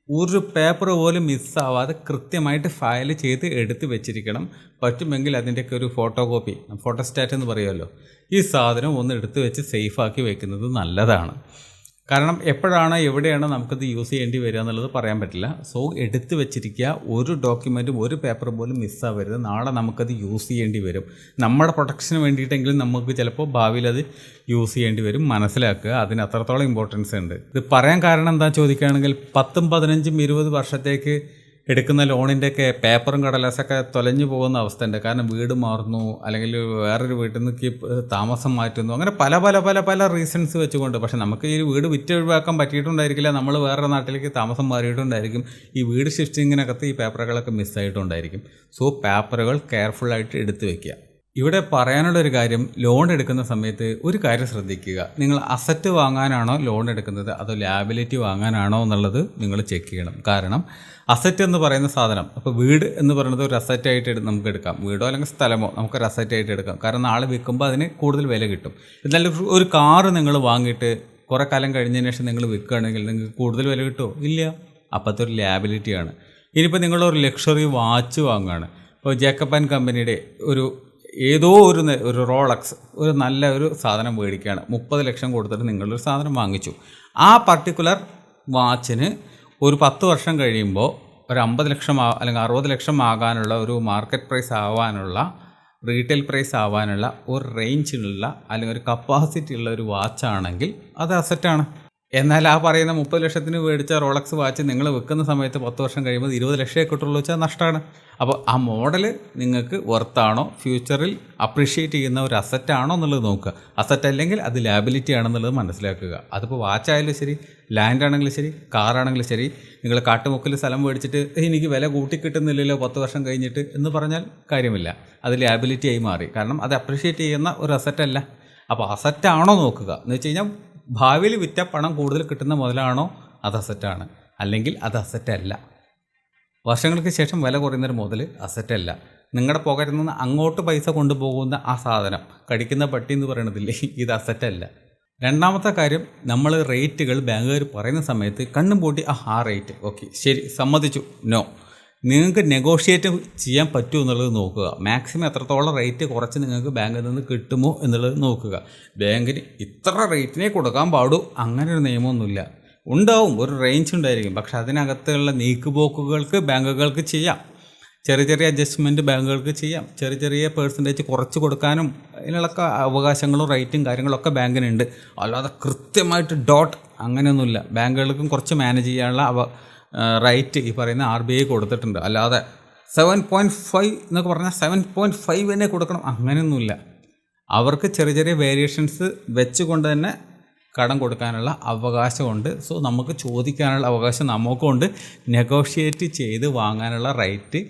S1: ഒരു പേപ്പർ പോലും മിസ്സാവാതെ കൃത്യമായിട്ട് ഫയൽ ചെയ്ത് എടുത്ത് വെച്ചിരിക്കണം. പറ്റുമെങ്കിൽ അതിൻ്റെയൊക്കെ ഒരു ഫോട്ടോ കോപ്പി, ഫോട്ടോസ്റ്റാറ്റ് എന്ന് പറയുമല്ലോ, ഈ സാധനം ഒന്ന് എടുത്ത് വെച്ച് സേഫാക്കി വെക്കുന്നത് നല്ലതാണ്. കാരണം എപ്പോഴാണ് എവിടെയാണ് നമുക്കത് യൂസ് ചെയ്യേണ്ടി വരിക എന്നുള്ളത് പറയാൻ പറ്റില്ല. സോ എടുത്ത് വെച്ചിരിക്കുക. ഒരു ഡോക്യുമെൻറ്റും ഒരു പേപ്പർ പോലും മിസ്സാവരുത്. നാളെ നമുക്കത് യൂസ് ചെയ്യേണ്ടി വരും. നമ്മുടെ പ്രൊട്ടക്ഷന് വേണ്ടിയിട്ടെങ്കിലും നമുക്ക് ചിലപ്പോൾ ഭാവിയിൽ അത് യൂസ് ചെയ്യേണ്ടി വരും. മനസ്സിലാക്കുക, അതിന് അത്രത്തോളം ഇമ്പോർട്ടൻസ് ഉണ്ട്. ഇത് പറയാൻ കാരണം എന്താ ചോദിക്കുകയാണെങ്കിൽ, 10, 15, 20 വർഷത്തേക്ക് എടുക്കുന്ന ലോണിൻ്റെയൊക്കെ പേപ്പറും കടലാസൊക്കെ തൊലഞ്ഞു പോകുന്ന അവസ്ഥ ഉണ്ട്. കാരണം വീട് മാറുന്നു, അല്ലെങ്കിൽ വേറൊരു വീട്ടിൽ നിന്ന് താമസം മാറ്റുന്നു, അങ്ങനെ പല പല പല പല റീസൺസ് വെച്ചുകൊണ്ട്. പക്ഷെ നമുക്ക് ഈ വീട് വിറ്റ് ഒഴിവാക്കാൻ പറ്റിയിട്ടുണ്ടായിരിക്കില്ല. നമ്മൾ വേറെ നാട്ടിലേക്ക് താമസം മാറിയിട്ടുണ്ടായിരിക്കും. ഈ വീട് ഷിഫ്റ്റിങ്ങിനകത്ത് ഈ പേപ്പറുകളൊക്കെ മിസ്സായിട്ടുണ്ടായിരിക്കും. സോ പേപ്പറുകൾ കെയർഫുള്ളായിട്ട് എടുത്ത് വയ്ക്കുക. ഇവിടെ പറയാനുള്ള ഒരു കാര്യം, ലോൺ എടുക്കുന്ന സമയത്ത് ഒരു കാര്യം ശ്രദ്ധിക്കുക. നിങ്ങൾ അസറ്റ് വാങ്ങാനാണോ ലോൺ എടുക്കുന്നത്, അതോ ലാബിലിറ്റി വാങ്ങാനാണോ എന്നുള്ളത് നിങ്ങൾ ചെക്ക് ചെയ്യണം. കാരണം അസറ്റ് എന്ന് പറയുന്ന സാധനം, അപ്പോൾ വീട് എന്ന് പറയുന്നത് ഒരു അസറ്റായിട്ട് നമുക്ക് എടുക്കാം. വീടോ അല്ലെങ്കിൽ സ്ഥലമോ നമുക്കൊരു അസറ്റായിട്ട് എടുക്കാം. കാരണം നാളെ വിൽക്കുമ്പോൾ അതിന് കൂടുതൽ വില കിട്ടും. എന്നാലും ഒരു കാറ് നിങ്ങൾ വാങ്ങിയിട്ട് കുറേ കാലം കഴിഞ്ഞതിന് ശേഷം നിങ്ങൾ വിൽക്കുകയാണെങ്കിൽ നിങ്ങൾക്ക് കൂടുതൽ വില കിട്ടുമോ? ഇല്ല. അപ്പോഴത്തെ ഒരു ലാബിലിറ്റിയാണ്. ഇനിയിപ്പോൾ നിങ്ങളൊരു ലക്ഷറി വാച്ച് വാങ്ങുകയാണ്. ഇപ്പോൾ ജേക്കബ് ആൻഡ് കമ്പനിയുടെ ഏതോ ഒരു റോളക്സ്, ഒരു നല്ല ഒരു സാധനം മേടിക്കുകയാണ്. 30 ലക്ഷം കൊടുത്തിട്ട് നിങ്ങളൊരു സാധനം വാങ്ങിച്ചു. ആ പർട്ടിക്കുലർ വാച്ചിന് ഒരു 10 വർഷം കഴിയുമ്പോൾ ഒരു 50 ലക്ഷം അല്ലെങ്കിൽ 60 ലക്ഷം ആകാനുള്ള ഒരു മാർക്കറ്റ് പ്രൈസ് ആവാനുള്ള, റീറ്റെയിൽ പ്രൈസ് ആവാനുള്ള ഒരു റേഞ്ചിലുള്ള അല്ലെങ്കിൽ ഒരു കപ്പാസിറ്റി ഉള്ള ഒരു വാച്ചാണെങ്കിൽ അത് അസറ്റാണ്. എന്നാൽ ആ പറയുന്ന 30 ലക്ഷത്തിന് മേടിച്ച റോളക്സ് വാച്ച് നിങ്ങൾ വെക്കുന്ന സമയത്ത് 10 വർഷം കഴിയുമ്പോൾ 20 ലക്ഷമേ കിട്ടുള്ളൂ വെച്ചാൽ നഷ്ടമാണ്. അപ്പോൾ ആ മോഡൽ നിങ്ങൾക്ക് വർത്താണോ, ഫ്യൂച്ചറിൽ അപ്രീഷിയേറ്റ് ചെയ്യുന്ന ഒരു അസറ്റാണോ എന്നുള്ളത് നോക്കുക. അസറ്റ് അല്ലെങ്കിൽ അത് ലാബിലിറ്റി ആണെന്നുള്ളത് മനസ്സിലാക്കുക. അതിപ്പോൾ വാച്ചായാലും ശരി, ലാൻഡ് ആണെങ്കിലും ശരി, കാറാണെങ്കിലും ശരി, നിങ്ങൾ കാട്ടുമുക്കിൽ സ്ഥലം മേടിച്ചിട്ട് എനിക്ക് വില കൂട്ടിക്കിട്ടുന്നില്ലല്ലോ 10 വർഷം കഴിഞ്ഞിട്ട് എന്ന് പറഞ്ഞാൽ കാര്യമില്ല. അത് ലാബിലിറ്റി ആയി മാറി. കാരണം അത് അപ്രീഷിയേറ്റ് ചെയ്യുന്ന ഒരു അസറ്റല്ല. അപ്പോൾ അസറ്റാണോ നോക്കുക. എന്ന് വെച്ച് കഴിഞ്ഞാൽ ഭാവിയിൽ വിറ്റ പണം കൂടുതൽ കിട്ടുന്ന മുതലാണോ അത് അസറ്റാണ്, അല്ലെങ്കിൽ അത് അസറ്റല്ല. വർഷങ്ങൾക്ക് ശേഷം വില കുറയുന്നൊരു മുതൽ അസറ്റല്ല. നിങ്ങളുടെ പോക്കറ്റിൽ നിന്ന് അങ്ങോട്ട് പൈസ കൊണ്ടുപോകുന്ന ആ സാധനം, കടിക്കുന്ന പട്ടി എന്ന് പറയണതില്ലേ, ഇത് അസറ്റല്ല. രണ്ടാമത്തെ കാര്യം, നമ്മൾ റേറ്റുകൾ ബാങ്കുകാർ പറയുന്ന സമയത്ത് കണ്ണും പൂട്ടി ആ റേറ്റ് ഓക്കെ ശരി സമ്മതിച്ചു, നോ, നിങ്ങൾക്ക് നെഗോഷിയേറ്റ് ചെയ്യാൻ പറ്റുമോ എന്നുള്ളത് നോക്കുക. മാക്സിമം എത്രത്തോളം റേറ്റ് കുറച്ച് നിങ്ങൾക്ക് ബാങ്കിൽ നിന്ന് കിട്ടുമോ എന്നുള്ളത് നോക്കുക. ബാങ്കിന് ഇത്ര റേറ്റിനെ കൊടുക്കാൻ പാടൂ അങ്ങനെ ഒരു നിയമമൊന്നുമില്ല. ഉണ്ടാവും, ഒരു റേഞ്ച് ഉണ്ടായിരിക്കും. പക്ഷെ അതിനകത്തുള്ള നീക്കുപോക്കുകൾക്ക് ബാങ്കുകൾക്ക് ചെയ്യാം. ചെറിയ ചെറിയ അഡ്ജസ്റ്റ്മെൻറ്റ് ബാങ്കുകൾക്ക് ചെയ്യാം. ചെറിയ ചെറിയ പേഴ്സൻറ്റേജ് കുറച്ച് കൊടുക്കാനും അതിനുള്ള അവകാശങ്ങളും റേറ്റും കാര്യങ്ങളൊക്കെ ബാങ്കിനുണ്ട്. അല്ലാതെ കൃത്യമായിട്ട് ഡോട്ട് അങ്ങനെയൊന്നുമില്ല. ബാങ്കുകൾക്കും കുറച്ച് മാനേജ് ചെയ്യാനുള്ള റൈറ്റ് ഈ പറയുന്ന RBI കൊടുത്തിട്ടുണ്ട്. അല്ലാതെ 7.5 എന്നൊക്കെ പറഞ്ഞാൽ 7.5 തന്നെ കൊടുക്കണം അങ്ങനെയൊന്നുമില്ല. അവർക്ക് ചെറിയ ചെറിയ വേരിയേഷൻസ് വെച്ചുകൊണ്ട് തന്നെ കടം കൊടുക്കാനുള്ള അവകാശമുണ്ട്. സോ നമുക്ക് ചോദിക്കാനുള്ള അവകാശം നമുക്കുണ്ട്. നെഗോഷിയേറ്റ് ചെയ്ത് വാങ്ങാനുള്ള റൈറ്റ്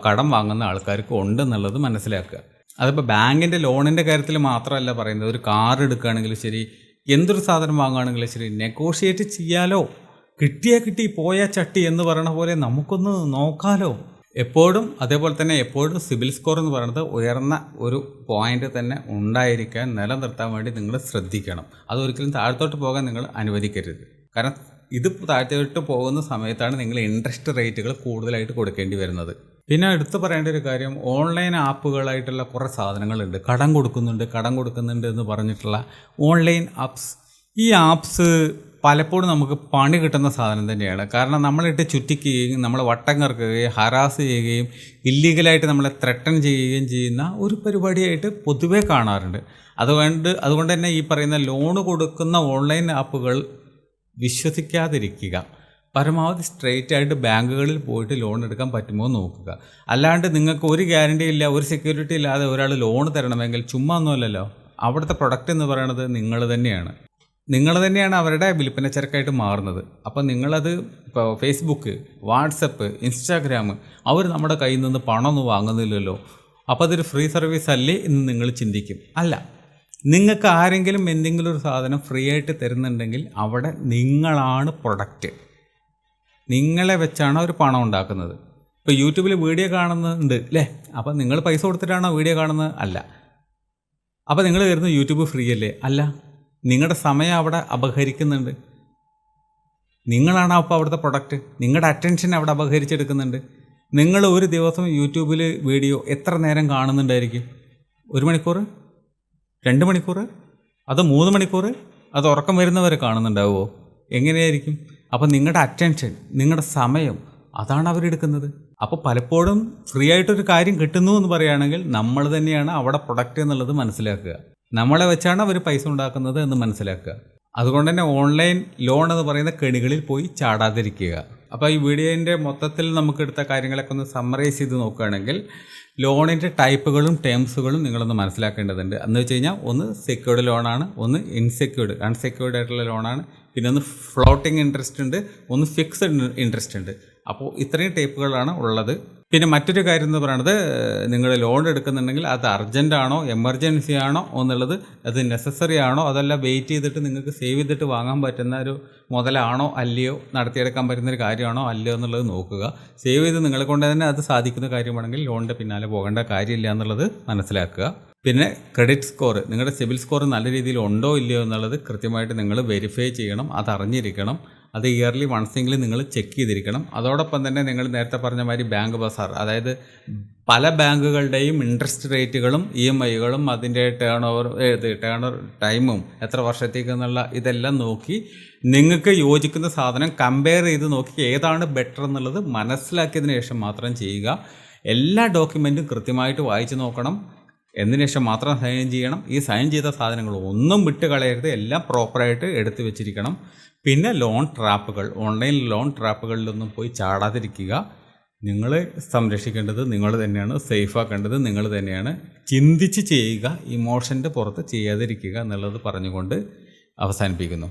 S1: കടം വാങ്ങുന്ന ആൾക്കാർക്ക് ഉണ്ടെന്നുള്ളത് മനസ്സിലാക്കുക. അതിപ്പോൾ ബാങ്കിൻ്റെ ലോണിൻ്റെ കാര്യത്തിൽ മാത്രമല്ല പറയുന്നത്. ഒരു കാർ എടുക്കുകയാണെങ്കിലും ശരി, എന്തൊരു സാധനം വാങ്ങുകയാണെങ്കിലും ശരി, നെഗോഷിയേറ്റ് ചെയ്യാലോ. കിട്ടിയാൽ കിട്ടി, പോയാൽ ചട്ടി എന്ന് പറയണ പോലെ നമുക്കൊന്ന് നോക്കാലോ എപ്പോഴും. അതേപോലെ തന്നെ എപ്പോഴും സിബിൽ സ്കോർ എന്ന് പറയുന്നത് ഉയർന്ന ഒരു പോയിന്റ് തന്നെ ഉണ്ടായിരിക്കാൻ, നിലനിർത്താൻ വേണ്ടി നിങ്ങൾ ശ്രദ്ധിക്കണം. അതൊരിക്കലും താഴത്തോട്ട് പോകാൻ നിങ്ങൾ അനുവദിക്കരുത്. കാരണം ഇത് താഴത്തോട്ട് പോകുന്ന സമയത്താണ് നിങ്ങൾ ഇൻട്രസ്റ്റ് റേറ്റുകൾ കൂടുതലായിട്ട് കൊടുക്കേണ്ടി വരുന്നത്. പിന്നെ എടുത്തു പറയേണ്ട ഒരു കാര്യം, ഓൺലൈൻ ആപ്പുകളായിട്ടുള്ള കുറേ സാധനങ്ങളുണ്ട്. കടം കൊടുക്കുന്നുണ്ട് എന്ന് പറഞ്ഞിട്ടുള്ള ഓൺലൈൻ ആപ്സ്. ഈ ആപ്സ് പലപ്പോഴും നമുക്ക് പണി കിട്ടുന്ന സാധനം തന്നെയാണ്. കാരണം നമ്മളിട്ട് ചുറ്റിക്കുകയും നമ്മളെ വട്ടം കറക്കുകയും ഹരാസ് ചെയ്യുകയും ഇല്ലീഗലായിട്ട് നമ്മളെ ത്രെട്ടൻ ചെയ്യുകയും ചെയ്യുന്ന ഒരു പരിപാടിയായിട്ട് പൊതുവേ കാണാറുണ്ട്. അതുകൊണ്ട് തന്നെ ഈ പറയുന്ന ലോൺ കൊടുക്കുന്ന ഓൺലൈൻ ആപ്പുകൾ വിശ്വസിക്കാതിരിക്കുക. പരമാവധി സ്ട്രെയിറ്റ് ആയിട്ട് ബാങ്കുകളിൽ പോയിട്ട് ലോൺ എടുക്കാൻ പറ്റുമോ നോക്കുക. അല്ലാണ്ട് നിങ്ങൾക്ക് ഒരു ഗ്യാരണ്ടി ഇല്ല, ഒരു സെക്യൂരിറ്റി ഇല്ലാതെ ഒരാൾ ലോൺ തരണമെങ്കിൽ ചുമ്മാ ഒന്നുമല്ലല്ലോ. അവിടുത്തെ പ്രൊഡക്റ്റ് എന്ന് പറയുന്നത് നിങ്ങൾ തന്നെയാണ്. നിങ്ങൾ തന്നെയാണ് അവരുടെ വിൽപ്പന ചരക്കായിട്ട് മാറുന്നത്. അപ്പോൾ നിങ്ങളത് ഇപ്പോൾ ഫേസ്ബുക്ക്, വാട്സപ്പ്, ഇൻസ്റ്റാഗ്രാം അവർ നമ്മുടെ കയ്യിൽ നിന്ന് പണമൊന്നും വാങ്ങുന്നില്ലല്ലോ, അപ്പോൾ അതൊരു ഫ്രീ സർവീസ് അല്ലേ എന്ന് നിങ്ങൾ ചിന്തിക്കും. അല്ല, നിങ്ങൾക്ക് ആരെങ്കിലും എന്തെങ്കിലും ഒരു സാധനം ഫ്രീ ആയിട്ട് തരുന്നുണ്ടെങ്കിൽ അവിടെ നിങ്ങളാണ് പ്രൊഡക്റ്റ്. നിങ്ങളെ വെച്ചാണ് അവർ പണം ഉണ്ടാക്കുന്നത്. ഇപ്പോൾ യൂട്യൂബിൽ വീഡിയോ കാണുന്നുണ്ട് അല്ലേ, അപ്പോൾ നിങ്ങൾ പൈസ കൊടുത്തിട്ടാണോ വീഡിയോ കാണുന്നത്? അല്ല. അപ്പോൾ നിങ്ങൾ കരുതുന്നത് യൂട്യൂബ് ഫ്രീ അല്ലേ? അല്ല, നിങ്ങളുടെ സമയം അവിടെ അപഹരിക്കുന്നുണ്ട്. നിങ്ങളാണ് അപ്പോൾ അവിടുത്തെ പ്രൊഡക്റ്റ്. നിങ്ങളുടെ അറ്റൻഷൻ അവിടെ അപഹരിച്ചെടുക്കുന്നുണ്ട്. നിങ്ങൾ ഒരു ദിവസം യൂട്യൂബിൽ വീഡിയോ എത്ര നേരം കാണുന്നുണ്ടായിരിക്കും? 1 മണിക്കൂർ, 2 മണിക്കൂർ, അത് 3 മണിക്കൂർ, അത് ഉറക്കം വരുന്നവരെ കാണുന്നുണ്ടാവുമോ? എങ്ങനെയായിരിക്കും? അപ്പോൾ നിങ്ങളുടെ അറ്റൻഷൻ, നിങ്ങളുടെ സമയം അതാണ് അവരെടുക്കുന്നത്. അപ്പോൾ പലപ്പോഴും ഫ്രീ ആയിട്ടൊരു കാര്യം കിട്ടുന്നു എന്ന് പറയുകയാണെങ്കിൽ നമ്മൾ തന്നെയാണ് അവിടെ പ്രൊഡക്റ്റ് എന്നുള്ളത് മനസ്സിലാക്കുക. നമ്മളെ വെച്ചാണ് അവർ പൈസ ഉണ്ടാക്കുന്നത് എന്ന് മനസ്സിലാക്കുക. അതുകൊണ്ട് തന്നെ ഓൺലൈൻ ലോൺ എന്ന് പറയുന്ന കെണികളിൽ പോയി ചാടാതിരിക്കുക. അപ്പോൾ ഈ വീഡിയോൻ്റെ മൊത്തത്തിൽ നമുക്കെടുത്ത കാര്യങ്ങളൊക്കെ ഒന്ന് സമ്മറൈസ് ചെയ്ത് നോക്കുകയാണെങ്കിൽ ലോണിൻ്റെ ടൈപ്പുകളും ടേംസുകളും നിങ്ങളൊന്ന് മനസ്സിലാക്കേണ്ടതുണ്ട്. എന്ന് വെച്ച് കഴിഞ്ഞാൽ ഒന്ന് സെക്യൂർഡ് ലോണാണ്, ഒന്ന് അൺസെക്യൂർഡ് ആയിട്ടുള്ള ലോണാണ്, പിന്നെ ഒന്ന് ഫ്ലോട്ടിംഗ് ഇൻട്രസ്റ്റ് ഉണ്ട്, ഒന്ന് ഫിക്സഡ് ഇൻട്രസ്റ്റ് ഉണ്ട്. അപ്പോൾ ഇത്രയും ടൈപ്പുകളാണ് ഉള്ളത്. പിന്നെ മറ്റൊരു കാര്യം എന്ന് പറയുന്നത്, നിങ്ങൾ ലോൺ എടുക്കുന്നുണ്ടെങ്കിൽ അത് അർജൻ്റ് ആണോ എമർജൻസി ആണോ എന്നുള്ളത്, അത് നെസസറി ആണോ അതല്ല വെയിറ്റ് ചെയ്തിട്ട് നിങ്ങൾക്ക് സേവ് ചെയ്തിട്ട് വാങ്ങാൻ പറ്റുന്ന ഒരു മുതലാണോ അല്ലയോ, നടത്തിയെടുക്കാൻ പറ്റുന്നൊരു കാര്യമാണോ അല്ലയോ എന്നുള്ളത് നോക്കുക. സേവ് ചെയ്ത് നിങ്ങളെ കൊണ്ട് തന്നെ അത് സാധിക്കുന്ന കാര്യമാണെങ്കിൽ ലോണിൻ്റെ പിന്നാലെ പോകേണ്ട കാര്യമില്ല എന്നുള്ളത് മനസ്സിലാക്കുക. പിന്നെ ക്രെഡിറ്റ് സ്കോർ, നിങ്ങളുടെ സിബിൽ സ്കോർ നല്ല രീതിയിൽ ഉണ്ടോ ഇല്ലയോ എന്നുള്ളത് കൃത്യമായിട്ട് നിങ്ങൾ വെരിഫൈ ചെയ്യണം, അതറിഞ്ഞിരിക്കണം. അത് ഇയർലി വൺസെങ്കിലും നിങ്ങൾ ചെക്ക് ചെയ്തിരിക്കണം. അതോടൊപ്പം തന്നെ നിങ്ങൾ നേരത്തെ പറഞ്ഞ മാതിരി ബാങ്ക് ബസാർ, അതായത് പല ബാങ്കുകളുടെയും ഇൻട്രസ്റ്റ് റേറ്റുകളും EMIകളും അതിൻ്റെ ടേൺ ഓവർ ടൈമും എത്ര വർഷത്തേക്കെന്നുള്ള ഇതെല്ലാം നോക്കി നിങ്ങൾക്ക് യോജിക്കുന്ന സാധനം കമ്പയർ ചെയ്ത് നോക്കി ഏതാണ് ബെറ്റർ എന്നുള്ളത് മനസ്സിലാക്കിയതിന് ശേഷം മാത്രം ചെയ്യുക. എല്ലാ ഡോക്യുമെൻറ്റും കൃത്യമായിട്ട് വായിച്ച് നോക്കണം. എന്നതിന് ശേഷം മാത്രം സൈൻ ചെയ്യണം. ഈ സൈൻ ചെയ്ത സാധനങ്ങൾ ഒന്നും വിട്ട് കളയരുത്, എല്ലാം പ്രോപ്പറായിട്ട് എടുത്തു വെച്ചിരിക്കണം. പിന്നെ ലോൺ ട്രാപ്പുകൾ, ഓൺലൈൻ ലോൺ ട്രാപ്പുകളിലൊന്നും പോയി ചാടാതിരിക്കുക. നിങ്ങളെ സംരക്ഷിക്കേണ്ടത് നിങ്ങൾ തന്നെയാണ്, സേഫാക്കേണ്ടത് നിങ്ങൾ തന്നെയാണ്. ചിന്തിച്ച് ചെയ്യുക, ഇമോഷൻ്റെ പുറത്ത് ചെയ്യാതിരിക്കുക എന്നുള്ളത് പറഞ്ഞുകൊണ്ട് അവസാനിപ്പിക്കുന്നു.